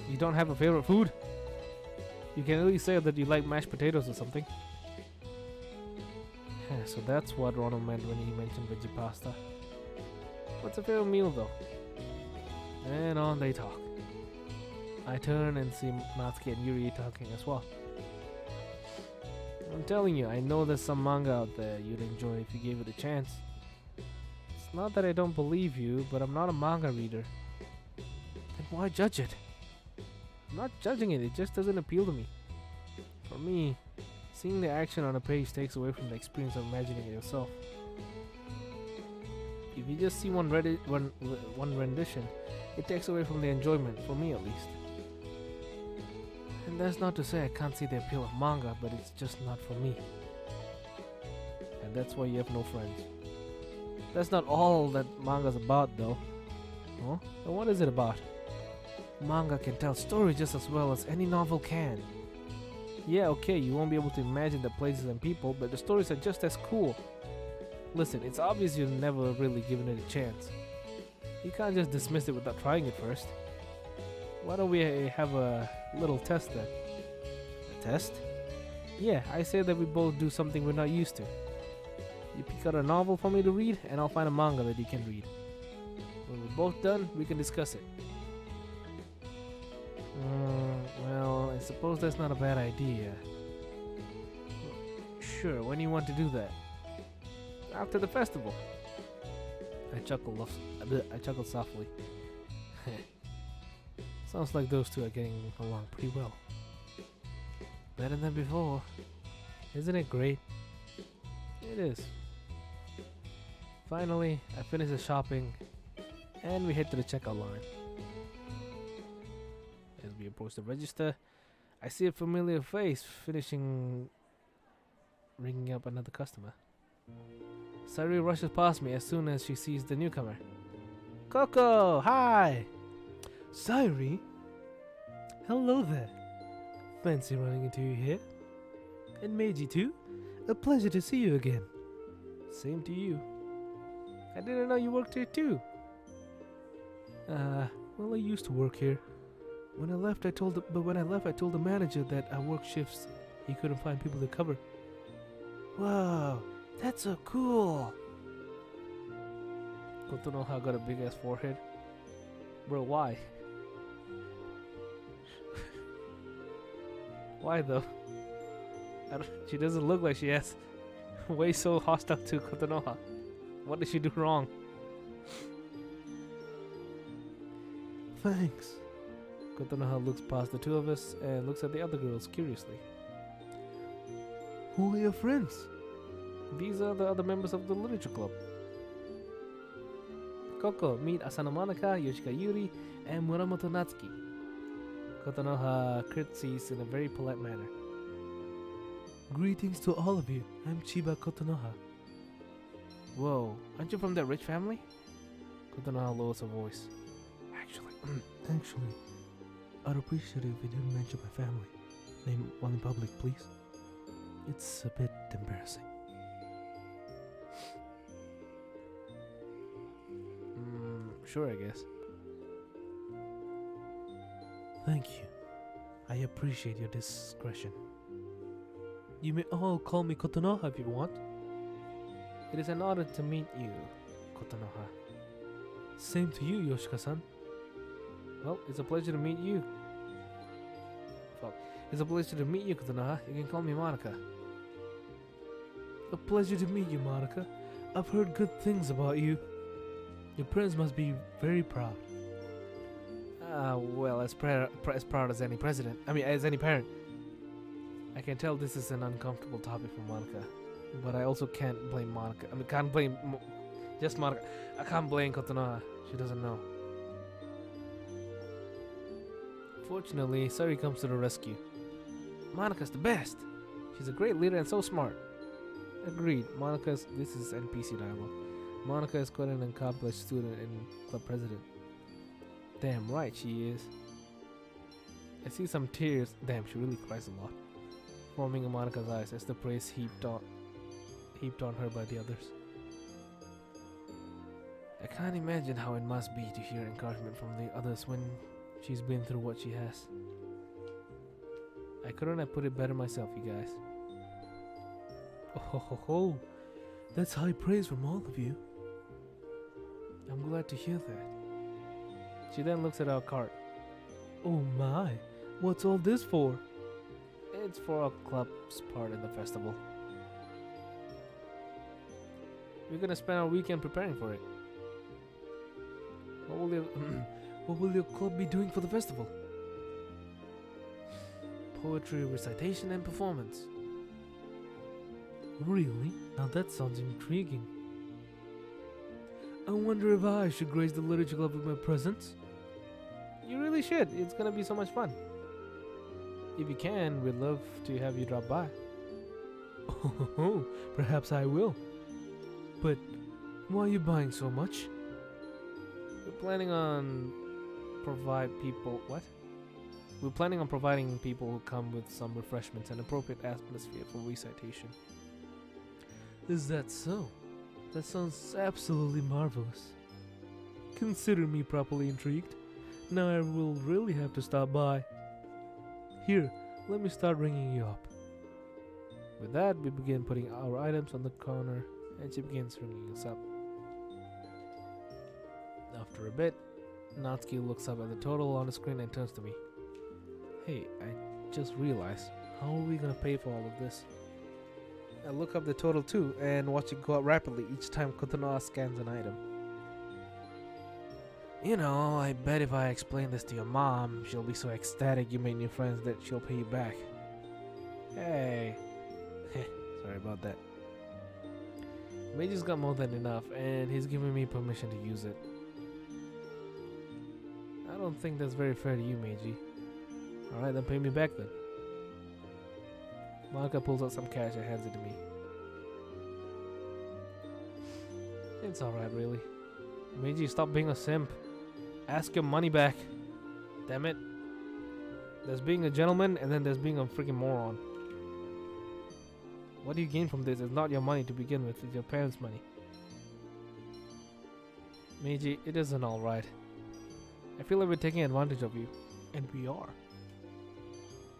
you don't have a favorite food? You can at least say that you like mashed potatoes or something. So that's what Ronald meant when he mentioned veggie pasta. What's a favorite meal though? And on they talk. I turn and see Natsuki and Yuri talking as well. I'm telling you, I know there's some manga out there you'd enjoy if you gave it a chance. It's not that I don't believe you, but I'm not a manga reader. Then why judge it? I'm not judging it, it just doesn't appeal to me. For me, seeing the action on a page takes away from the experience of imagining it yourself. If you just see one rendition, it takes away from the enjoyment, for me at least. And that's not to say I can't see the appeal of manga, but it's just not for me. And that's why you have no friends. That's not all that manga's about though. Huh? Then what is it about? Manga can tell stories just as well as any novel can. Yeah, okay, you won't be able to imagine the places and people, but the stories are just as cool. Listen, it's obvious you've never really given it a chance. You can't just dismiss it without trying it first. Why don't we have a little test then? A test? Yeah, I say that we both do something we're not used to. You pick out a novel for me to read, and I'll find a manga that you can read. When we're both done, we can discuss it. Well, I suppose that's not a bad idea. Sure, when do you want to do that? After the festival. I chuckled softly. Sounds like those two are getting along pretty well. Better than before. Isn't it great? It is. Finally, I finish the shopping and we head to the checkout line. As we approach the register, I see a familiar face ringing up another customer. Sayuri rushes past me as soon as she sees the newcomer. Coco, hi! Sayuri? Hello there. Fancy running into you here. And Meiji too. A pleasure to see you again. Same to you. I didn't know you worked here too. Well, I used to work here. When I left, I told the manager that I work shifts he couldn't find people to cover. Wow, that's so cool. Kotonoha got a big ass forehead. Bro, why? Why though? She doesn't look like she has. Way so hostile to Kotonoha. What did she do wrong? Thanks. Kotonoha looks past the two of us and looks at the other girls curiously. Who are your friends? These are the other members of the literature club. Coco, meet Asano Monica, Yoshika Yuri, and Muramoto Natsuki. Kotonoha curtsies in a very polite manner. Greetings to all of you. I'm Chiba Kotonoha. Whoa, aren't you from that rich family? Kotonoha lowers her voice. Actually, I'd appreciate it if you didn't mention my family name while in public, please. It's a bit embarrassing. Sure, I guess. Thank you. I appreciate your discretion. You may all call me Kotonoha if you want. It is an honor to meet you, Kotonoha. Same to you, Yoshika-san. Well, it's a pleasure to meet you. It's a pleasure to meet you, Kotonoha. You can call me Monica. A pleasure to meet you, Monica. I've heard good things about you. Your parents must be very proud. Well, as proud as any president. As any parent. I can tell this is an uncomfortable topic for Monica, but I also can't blame Monica. I mean, can't blame just Monica. I can't blame Kotonoha. She doesn't know. Fortunately, Sari comes to the rescue. Monica's the best. She's a great leader and so smart. Agreed. This is NPC dialogue. Monica is quite an accomplished student and club president. Damn right she is. I see some tears. Damn, she really cries a lot. Forming in Monica's eyes as the praise heaped on her by the others. I can't imagine how it must be to hear encouragement from the others when she's been through what she has. I couldn't have put it better myself, you guys. Oh ho ho ho. That's high praise from all of you. I'm glad to hear that. She then looks at our cart. Oh my, what's all this for? It's for our club's part in the festival. We're gonna spend our weekend preparing for it. What will your club be doing for the festival? Poetry recitation and performance. Really? Now that sounds intriguing. I wonder if I should grace the literature club with my presence. You really should. It's gonna be so much fun. If you can, we'd love to have you drop by. Oh, perhaps I will. But why are you buying so much? We're planning on providing people who come with some refreshments and appropriate atmosphere for recitation. Is that so? That sounds absolutely marvelous. Consider me properly intrigued. Now I will really have to stop by. Here, let me start ringing you up. With that, we begin putting our items on the counter, and she begins ringing us up. After a bit, Natsuki looks up at the total on the screen and turns to me. Hey, I just realized, how are we gonna pay for all of this? I look up the total too, and watch it go up rapidly each time Kotonoha scans an item. You know, I bet if I explain this to your mom, she'll be so ecstatic you made new friends that she'll pay you back. Hey. Sorry about that. Meiji's got more than enough, and he's giving me permission to use it. I don't think that's very fair to you, Meiji. Alright, then pay me back then. Monica pulls out some cash and hands it to me. It's alright, really. Meiji, stop being a simp. Ask your money back. Damn it. There's being a gentleman, and then there's being a freaking moron. What do you gain from this? It's not your money to begin with, it's your parents' money. Meiji, it isn't alright. I feel like we're taking advantage of you. And we are.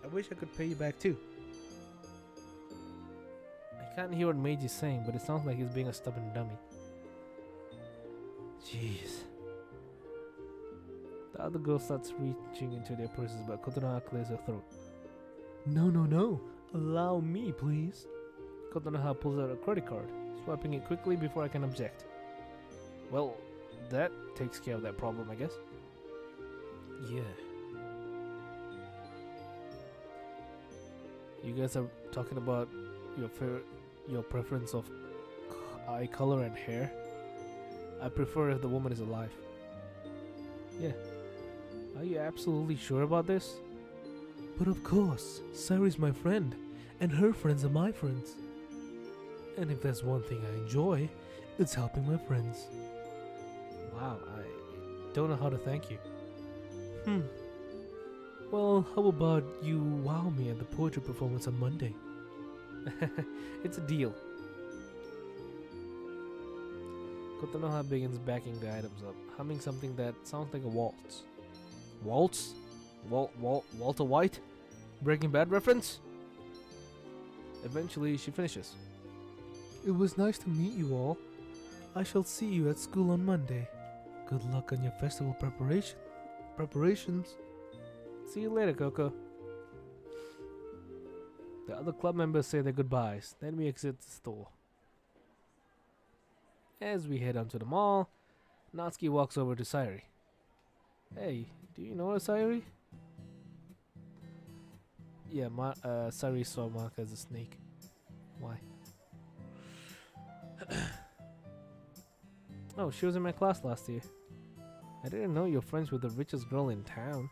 I wish I could pay you back too. I can't hear what Meiji's saying, but it sounds like he's being a stubborn dummy. Jeez. The other girl starts reaching into their purses, but Kotonoha clears her throat. No, no, no. Allow me, please. Kotonoha pulls out a credit card, swiping it quickly before I can object. Well, that takes care of that problem, I guess. Yeah. You guys are talking about your preference of eye color and hair. I prefer if the woman is alive. Yeah. Are you absolutely sure about this? But of course, Sari's my friend, and her friends are my friends. And if there's one thing I enjoy, it's helping my friends. Wow, I don't know how to thank you. Well, how about you wow me at the poetry performance on Monday? It's a deal. Kotonoha begins backing the items up, humming something that sounds like a waltz. Waltz? Walter White? Breaking Bad reference? Eventually, she finishes. It was nice to meet you all. I shall see you at school on Monday. Good luck on your festival preparations. See you later, Coco. The other club members say their goodbyes, then we exit the store. As we head onto the mall, Natsuki walks over to Sayuri. Hey, do you know her, Sayuri? Yeah, Sari saw Monica as a snake. Why? Oh, she was in my class last year. I didn't know you're friends with the richest girl in town.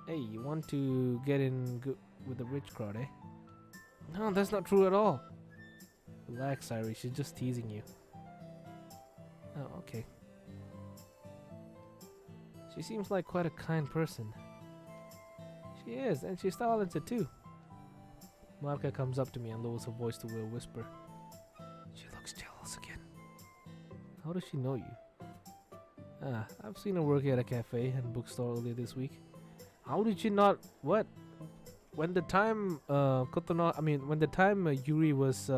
Hey, you want to get in with the rich crowd, eh? No, that's not true at all. Relax, Sari. She's just teasing you. Oh, okay. She seems like quite a kind person. She is, and she's talented too. Monica comes up to me and lowers her voice to a whisper. She looks jealous again. How does she know you? Ah, I've seen her working at a cafe and bookstore earlier this week. How did she not? What? When the time when the time Yuri was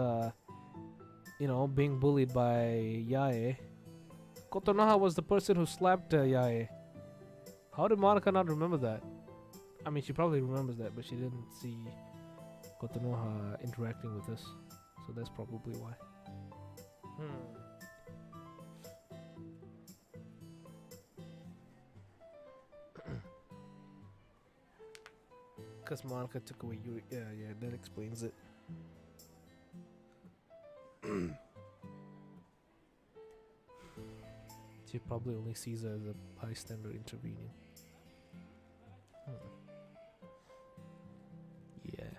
being bullied by Yae, Kotonoha was the person who slapped Yae. How did Monica not remember that? I mean, she probably remembers that, but she didn't see Kotonoha interacting with us, so that's probably why. Because Monica took away Yuri. Yeah, that explains it. She probably only sees her as a bystander intervening. Yeah.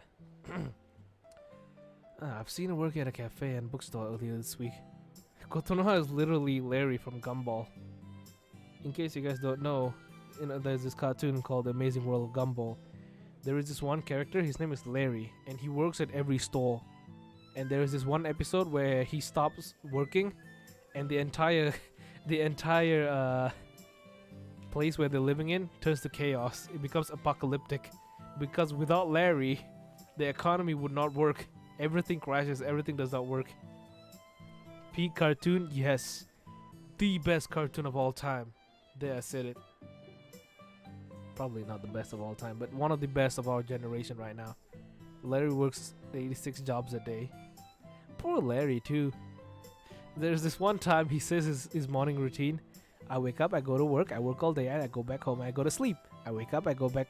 I've seen her work at a cafe and bookstore earlier this week. Kotonoha is literally Larry from Gumball. In case you guys don't know, there's this cartoon called The Amazing World of Gumball. There is this one character, his name is Larry, and he works at every store. And there is this one episode where he stops working, and the entire place where they're living in turns to chaos. It becomes apocalyptic, because without Larry, the economy would not work. Everything crashes, everything does not work. Peak cartoon, yes. The best cartoon of all time. There, I said it. Probably not the best of all time, but one of the best of our generation right now. Larry works 86 jobs a day. Poor Larry too. There's this one time he says his morning routine. I wake up, I go to work, I work all day, I go back home, I go to sleep. I wake up, I go back.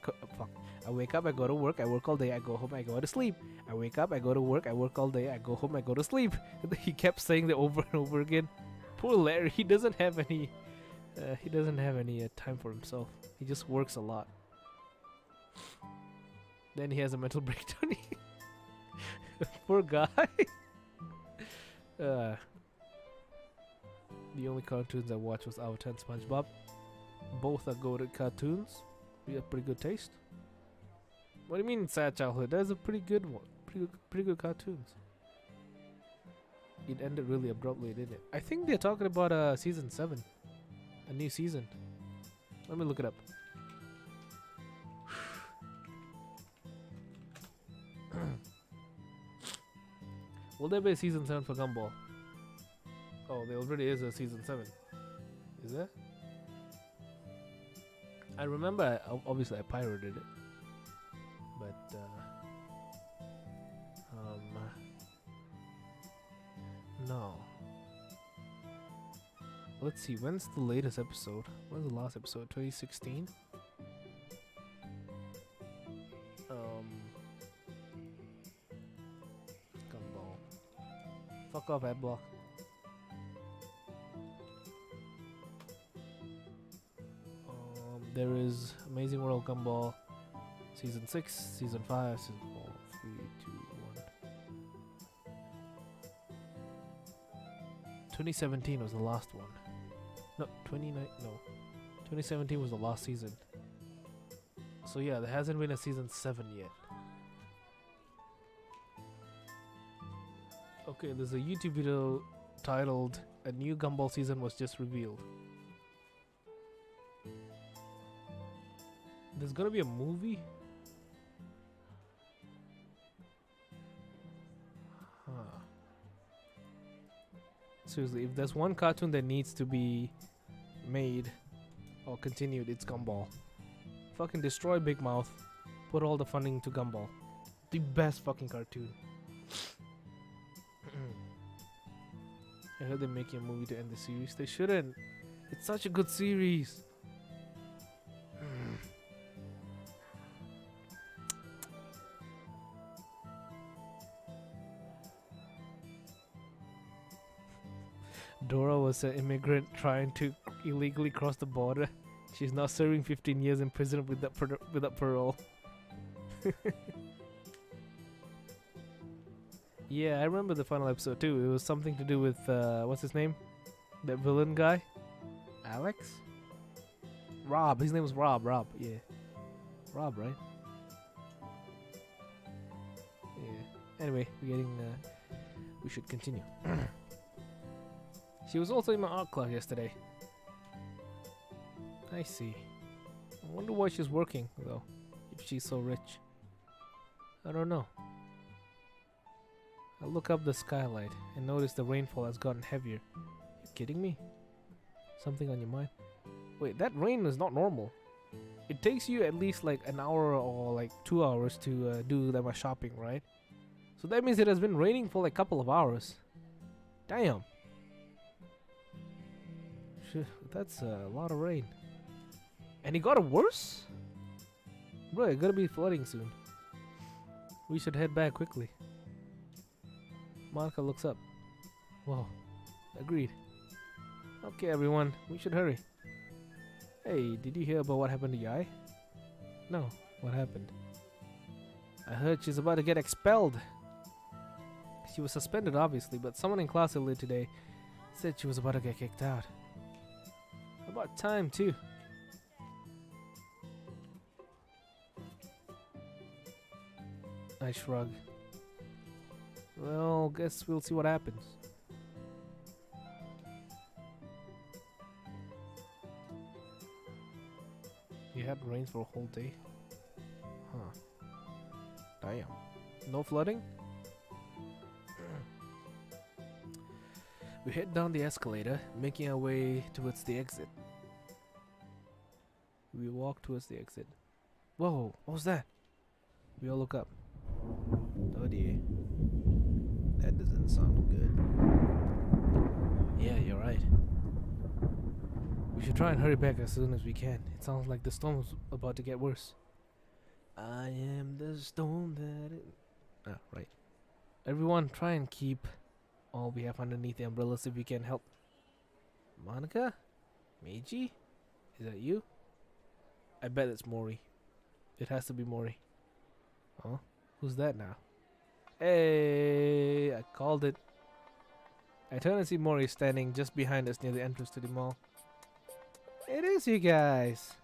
I wake up, I go to work, I work all day, I go home, I go to sleep. I wake up, I go to work, I work all day, I go home, I go to sleep. He kept saying that over and over again. Poor Larry, he doesn't have any time for himself. He just works a lot. Then he has a mental breakdown. Poor guy. The only cartoons I watched was Avatar and SpongeBob. Both are goated cartoons. We have pretty good taste. What do you mean sad childhood? That's a pretty good one. Pretty good cartoons. It ended really abruptly, didn't it? I think they're talking about season 7. A new season. Let me look it up. Will there be a season 7 for Gumball? Oh, there already is a season 7. Is there? I remember, obviously I pirated it. But, no. Let's see, when's the latest episode? When's the last episode? 2016? Gumball. Fuck off, adblock. There is Amazing World Gumball Season 6, Season 5, Season 4, 3, 2, 1. 2017 was the last one. No, 2017 was the last season. So yeah, there hasn't been a Season 7 yet. Okay, there's a YouTube video titled "A New Gumball Season Was Just Revealed." There's gonna be a movie? Huh. Seriously, if there's one cartoon that needs to be made or continued, it's Gumball. Fucking destroy Big Mouth. Put all the funding to Gumball. The best fucking cartoon. I heard they're making a movie to end the series. They shouldn't. It's such a good series. Dora was an immigrant trying to illegally cross the border. She's now serving 15 years in prison without parole. Yeah, I remember the final episode too. It was something to do with what's his name? That villain guy? Alex? Rob. His name was Rob. Rob. Yeah. Rob, right? Yeah. Anyway, we're getting. We should continue. She was also in my art class yesterday. I see. I wonder why she's working though, if she's so rich. I don't know. I look up the skylight and notice the rainfall has gotten heavier. You kidding me? Something on your mind? Wait, that rain is not normal. It takes you at least like an hour or like 2 hours to do that much shopping, right? So that means it has been raining for like a couple of hours. Damn. That's a lot of rain. And it got worse? Bro, it's gonna be flooding soon. We should head back quickly. Monica looks up. Whoa. Agreed. Okay, everyone. We should hurry. Hey, did you hear about what happened to Yai? No. What happened? I heard she's about to get expelled. She was suspended, obviously, but someone in class earlier today said she was about to get kicked out. About time, too. I shrug. Well, guess we'll see what happens. You had rain for a whole day? Huh. Damn. No flooding? We head down the escalator, making our way towards the exit. We walk towards the exit. Whoa, what was that? We all look up. Oh dear. That doesn't sound good. Yeah, you're right. We should try and hurry back as soon as we can. It sounds like the storm is about to get worse. I am the storm that it... Ah, right. Everyone, try and keep all we have underneath the umbrellas if we can help. Monica? Meiji? Is that you? I bet it's Mori. It has to be Mori. Huh? Who's that now? Hey, I called it. I turn and see Mori standing just behind us near the entrance to the mall. It is you guys.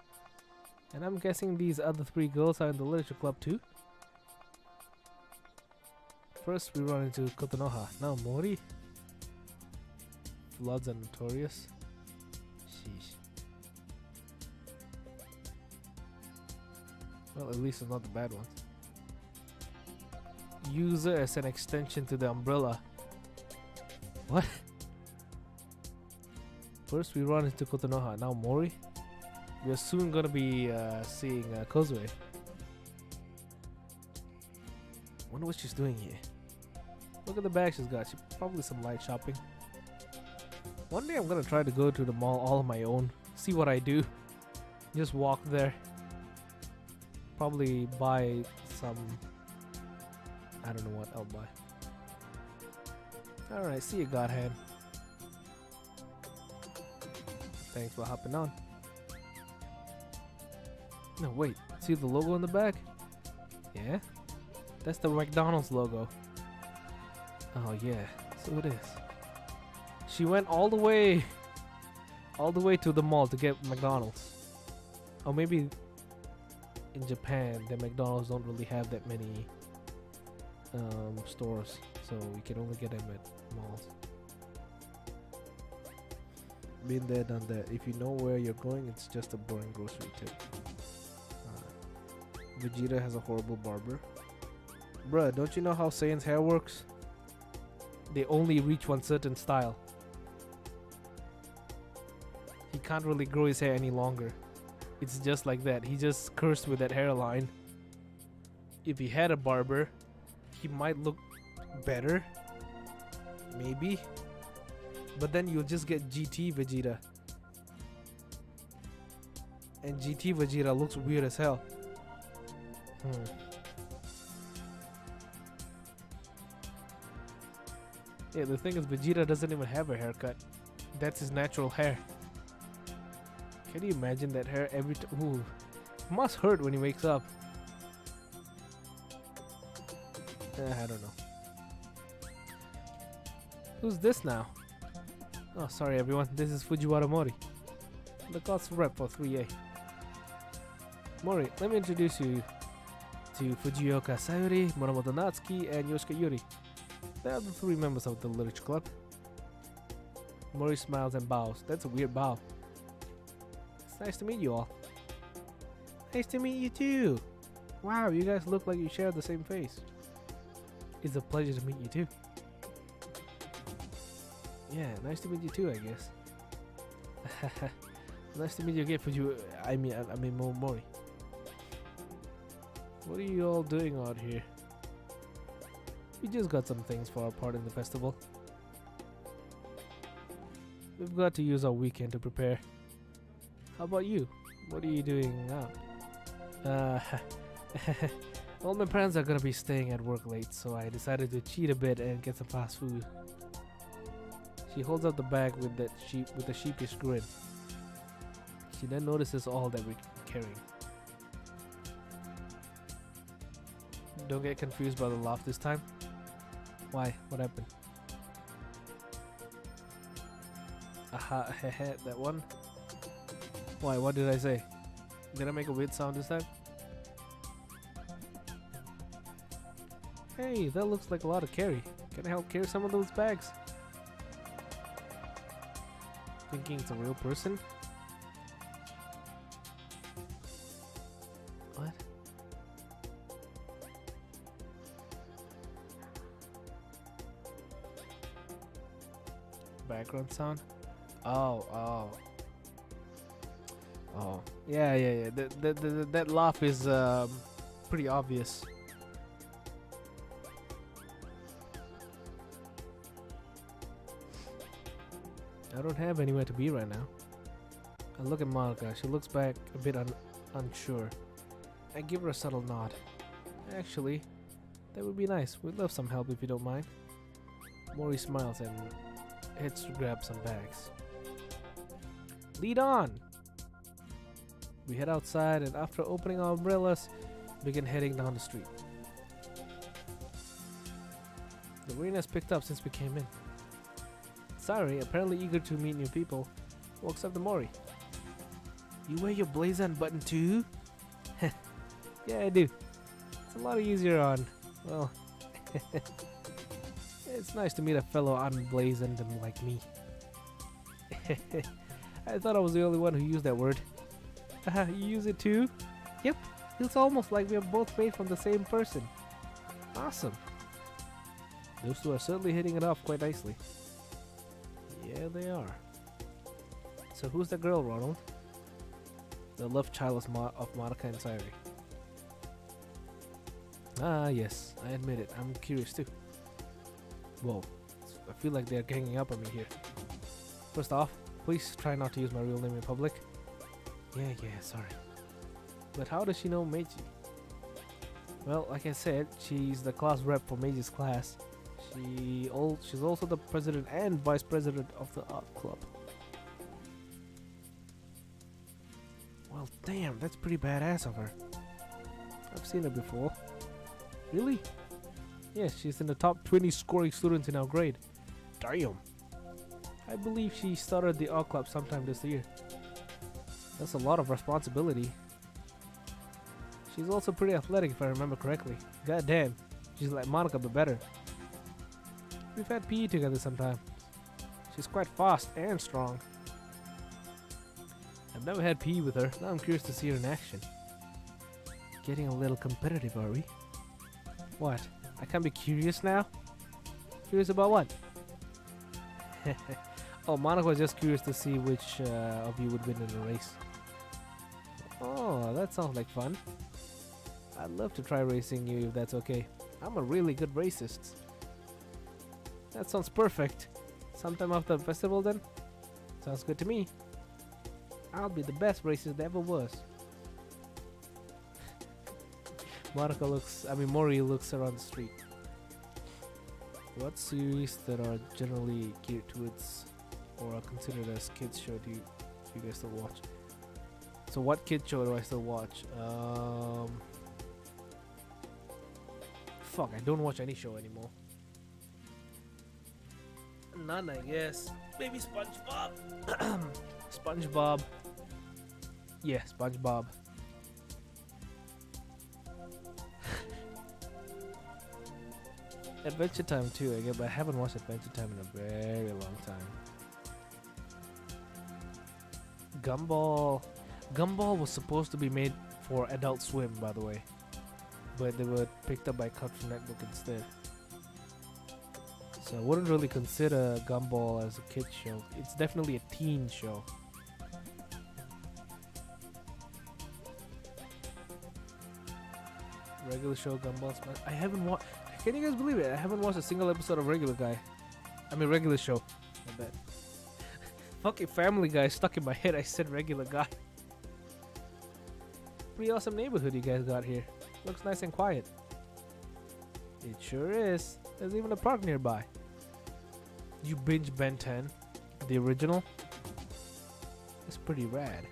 And I'm guessing these other 3 girls are in the literature club too? First we run into Kotonoha, now Mori. Floods are notorious. Sheesh. Well, at least it's not the bad ones. User as an extension to the umbrella. What? First we run into Kotonoha, now Mori. We are soon gonna be seeing Kozue. Wonder what she's doing here. Look at the bag she's got. She probably some light shopping. One day I'm gonna try to go to the mall all on my own. See what I do. Just walk there. Probably buy some... I don't know what I'll buy. Alright, see you, Godhand. Thanks for hopping on. No, wait. See the logo on the back? Yeah? That's the McDonald's logo. Oh yeah, so it is. She went all the way to the mall to get McDonald's. Or maybe in Japan, the McDonald's don't really have that many stores, so you can only get them at malls. Been there, done that. If you know where you're going, it's just a boring grocery tip. Vegeta has a horrible barber. Bruh, don't you know how Saiyan's hair works? They only reach one certain style. He can't really grow his hair any longer. It's just like that. He just cursed with that hairline. If he had a barber, he might look better. Maybe. But then you'll just get GT Vegeta. And GT Vegeta looks weird as hell. Yeah, the thing is Vegeta doesn't even have a haircut. That's his natural hair. Can you imagine that hair every time? Ooh, must hurt when he wakes up. I don't know. Who's this now? Oh, sorry everyone. This is Fujiwara Mori, the class rep for 3A. Mori, let me introduce you to Fujioka Sayuri, Muramoto Natsuki, and Yoshika Yuri. They are the 3 members of the Literature Club. Mori smiles and bows. That's a weird bow. It's nice to meet you all. Nice to meet you too. Wow, you guys look like you share the same face. It's a pleasure to meet you too. Yeah, nice to meet you too, I guess. Nice to meet you again, I mean Mori. What are you all doing out here? We just got some things for our part in the festival. We've got to use our weekend to prepare. How about you? What are you doing now? All my parents are gonna be staying at work late, so I decided to cheat a bit and get some fast food. She holds up the bag with a sheepish grin. She then notices all that we're carrying. Don't get confused by the laugh this time. Why? What happened? Aha, hehe, that one. Why? What did I say? Did I make a weird sound this time? Hey, that looks like a lot of carry. Can I help carry some of those bags? Thinking it's a real person? What? Background sound? Oh. Yeah. That laugh is pretty obvious. I don't have anywhere to be right now. I look at Monica. She looks back a bit unsure. I give her a subtle nod. Actually, that would be nice. We'd love some help if you don't mind. Mori smiles and heads to grab some bags. Lead on! We head outside and after opening our umbrellas, begin heading down the street. The rain has picked up since we came in. Sayuri, apparently eager to meet new people, walks up to Mori. You wear your blazer and button too? Yeah, I do. It's a lot easier on, well, it's nice to meet a fellow unblazoned like me. I thought I was the only one who used that word. You use it too? Yep, it's almost like we are both made from the same person. Awesome. Those two are certainly hitting it off quite nicely. Yeah, they are. So who's the girl, Ronald? The love child of Monica and Sayuri. Ah, yes, I admit it. I'm curious too. Whoa, I feel like they're ganging up on me here. First off, please try not to use my real name in public. Yeah, sorry. But how does she know Meiji? Well, like I said, she's the class rep for Meiji's class. She's also the president and vice president of the art club. Well, damn, that's pretty badass of her. I've seen her before. Really? Yes, she's in the top 20 scoring students in our grade. Damn. I believe she started the art club sometime this year. That's a lot of responsibility. She's also pretty athletic if I remember correctly. God damn, she's like Monica but better. We've had PE together sometimes. She's quite fast and strong. I've never had PE with her. Now I'm curious to see her in action. Getting a little competitive, are we? What? I can't be curious now? Curious about what? Oh, Monica was just curious to see which of you would win in the race. Oh, that sounds like fun. I'd love to try racing you if that's okay. I'm a really good racist. That sounds perfect. Sometime after the festival then? Sounds good to me. I'll be the best racist there ever was. Mori looks around the street. What series that are generally geared towards or considered as kids show do you guys still watch? So what kid show do I still watch? Fuck, I don't watch any show anymore. None, I guess. Maybe SpongeBob. SpongeBob. Yeah, SpongeBob. Adventure Time too, I guess, but I haven't watched Adventure Time in a very long time. Gumball. Gumball was supposed to be made for Adult Swim, by the way, but they were picked up by Cartoon Network instead. So I wouldn't really consider Gumball as a kid show. It's definitely a teen show. Regular show, Gumball Smash. I haven't watched. Can you guys believe it? I haven't watched a single episode of Regular Guy. I mean, Regular Show. I bet. Fucking Family Guy stuck in my head. I said Regular Guy. Pretty awesome neighborhood you guys got here. Looks nice and quiet. It sure is. There's even a park nearby. You binge Ben 10, the original. It's pretty rad.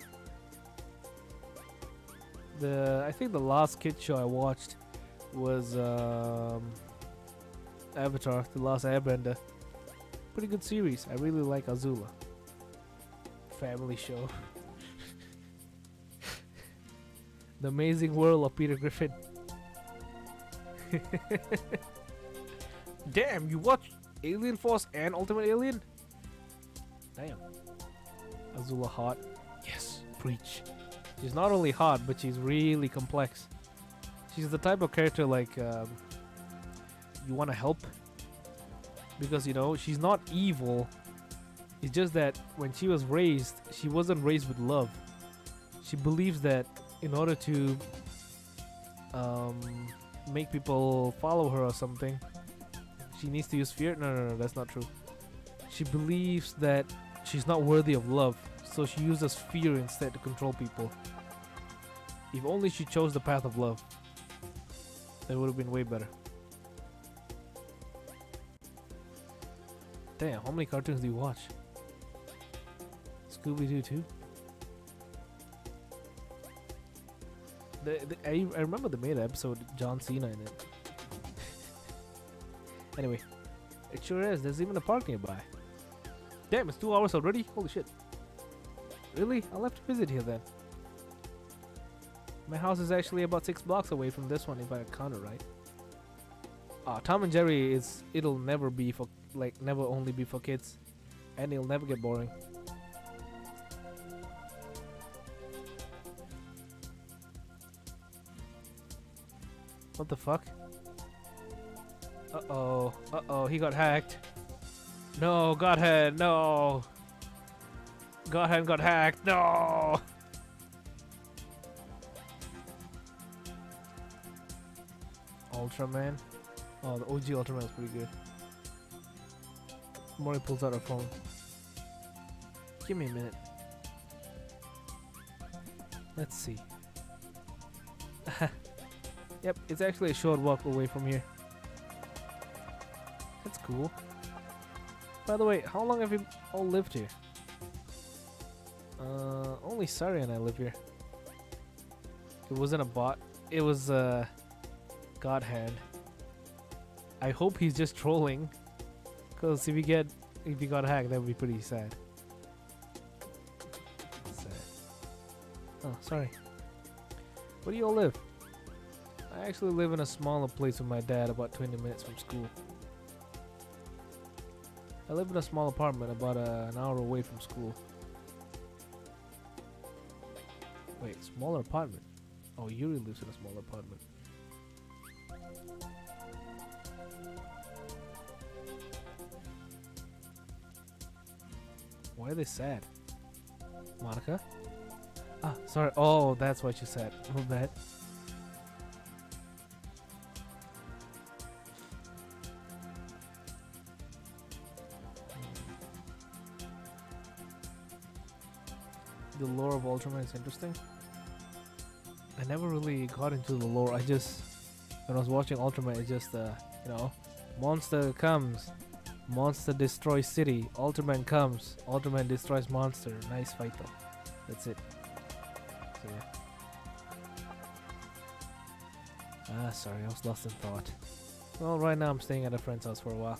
I think the last kid show I watched was Avatar: The Last Airbender. Pretty good series. I really like Azula. Family show. The Amazing World of Peter Griffin. Damn, you watch Alien Force and Ultimate Alien? Damn. Azula hot. Yes, preach. She's not only hot, but she's really complex. She's the type of character like you want to help, because you know she's not evil. It's just that when she was raised, she wasn't raised with love. She believes that in order to make people follow her or something, she needs to use fear. No, that's not true. She believes that she's not worthy of love, so she uses fear instead to control people. If only she chose the path of love, that would have been way better. Damn, how many cartoons do you watch? Scooby-Doo too? I remember they made an episode with John Cena in it. Anyway, it sure is. There's even a park nearby. Damn, it's 2 hours already? Holy shit. Really? I'll have to visit here then. My house is actually about 6 blocks away from this one if I count it right. Tom and Jerry it'll never be for, like, never only be for kids. And it'll never get boring. What the fuck? Uh-oh, he got hacked. No, Godhead, no! Godhead got hacked, no! Ultraman? Oh, the OG Ultraman is pretty good. Mori pulls out her phone. Give me a minute. Let's see. Yep, it's actually a short walk away from here. That's cool. By the way, how long have you all lived here? Only Sari and I live here. It wasn't a bot. It was Godhand. I hope he's just trolling, cause if he got hacked, that would be pretty sad. Oh, sorry. Where do you all live? I actually live in a smaller place with my dad, about 20 minutes from school. I live in a small apartment about an hour away from school. Wait, smaller apartment? Oh, Yuri lives in a smaller apartment. Why are they sad? Monica? Ah, sorry. Oh, that's why she's sad. My bad. The lore of Ultraman is interesting. I never really got into the lore. When I was watching Ultraman, it just, you know, monster comes, Monster destroys city. Ultraman comes. Ultraman destroys monster. Nice fight though. That's it. So yeah. Sorry, I was lost in thought. Well, right now I'm staying at a friend's house for a while.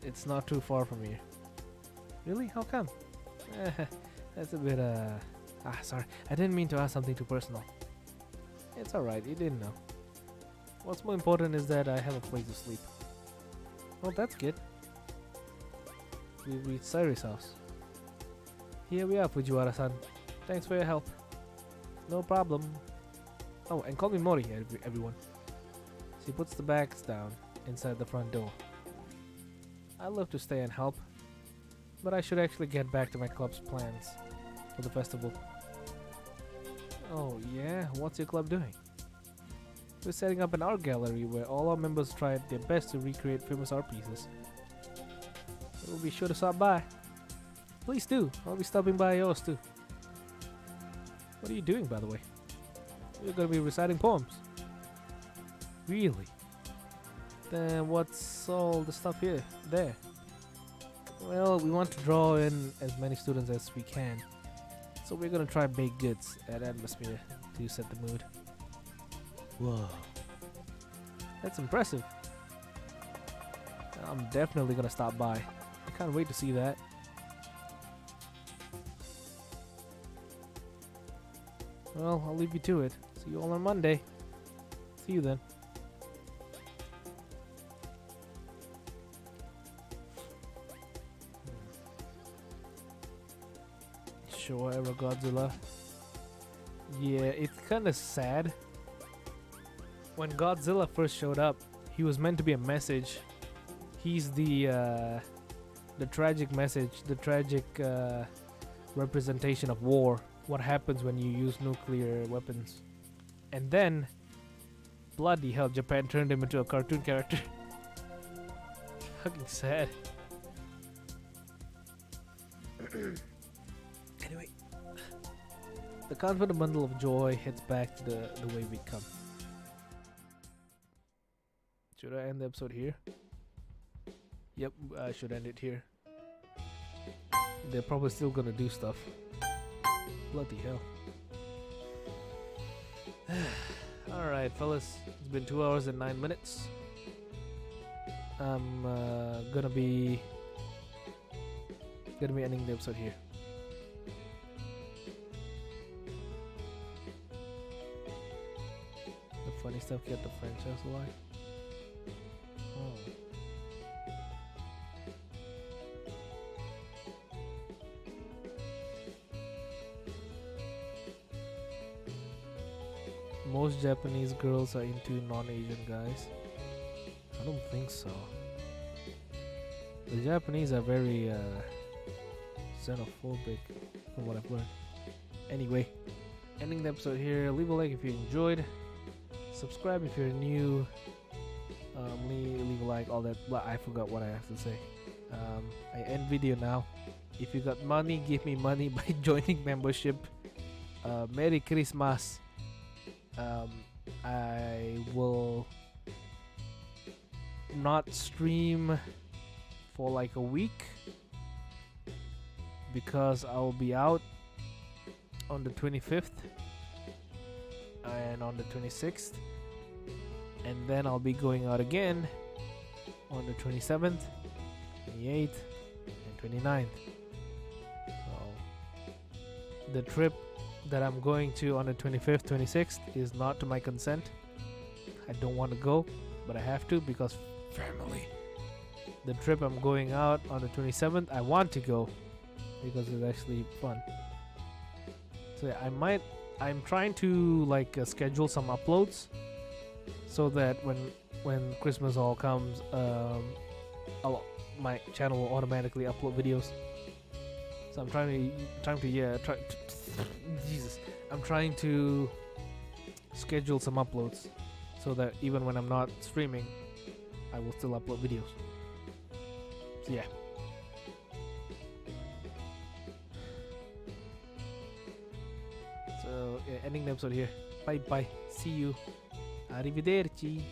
It's not too far from here. Really? How come? That's a bit sorry. I didn't mean to ask something too personal. It's alright, you didn't know. What's more important is that I have a place to sleep. Well, that's good. We reached Sairi's house. Here we are, Fujiwara-san. Thanks for your help. No problem. Oh, and call me Mori, everyone. She puts the bags down inside the front door. I'd love to stay and help, but I should actually get back to my club's plans for the festival. Oh yeah? What's your club doing? We're setting up an art gallery where all our members tried their best to recreate famous art pieces. We'll be sure to stop by. Please do. I'll be stopping by yours too. What are you doing, by the way? We're gonna be reciting poems. Really? Then what's all the stuff here? There. Well, we want to draw in as many students as we can. So we're gonna try baked goods and atmosphere to set the mood. Whoa. That's impressive. I'm definitely gonna stop by. I can't wait to see that. Well, I'll leave you to it. See you all on Monday. See you then. Showa era Godzilla. Yeah, it's kinda sad. When Godzilla first showed up, he was meant to be a message. He's the tragic message, the tragic representation of war. What happens when you use nuclear weapons. And then, bloody hell, Japan turned him into a cartoon character. Fucking sad. Anyway, the confident bundle of joy heads back to the way we come. Should I end the episode here? Yep, I should end it here. They're probably still gonna do stuff. Bloody hell. Alright, fellas. It's been 2 hours and 9 minutes. I'm gonna be ending the episode here. The funny stuff kept the franchise alive. Oh. Most Japanese girls are into non-Asian guys. I don't think so. The Japanese are very xenophobic from what I've learned. Anyway, ending the episode here. Leave a like if you enjoyed. Subscribe if you're new. Leave a like, all that. Well, I forgot what I have to say. I end video now. If you got money, give me money by joining membership. Merry Christmas. I will not stream for like a week because I'll be out on the 25th and on the 26th, and then I'll be going out again on the 27th, 28th, and 29th. So the trip that I'm going to on the 25th, 26th is not to my consent. I don't want to go, but I have to because family. The trip I'm going out on the 27th, I want to go because it's actually fun. So yeah, I'm trying to like schedule some uploads so that when Christmas all comes, my channel will automatically upload videos. So I'm trying to Jesus. I'm trying to schedule some uploads so that even when I'm not streaming, I will still upload videos. So yeah. So ending the episode here. Bye bye. See you. Arrivederci.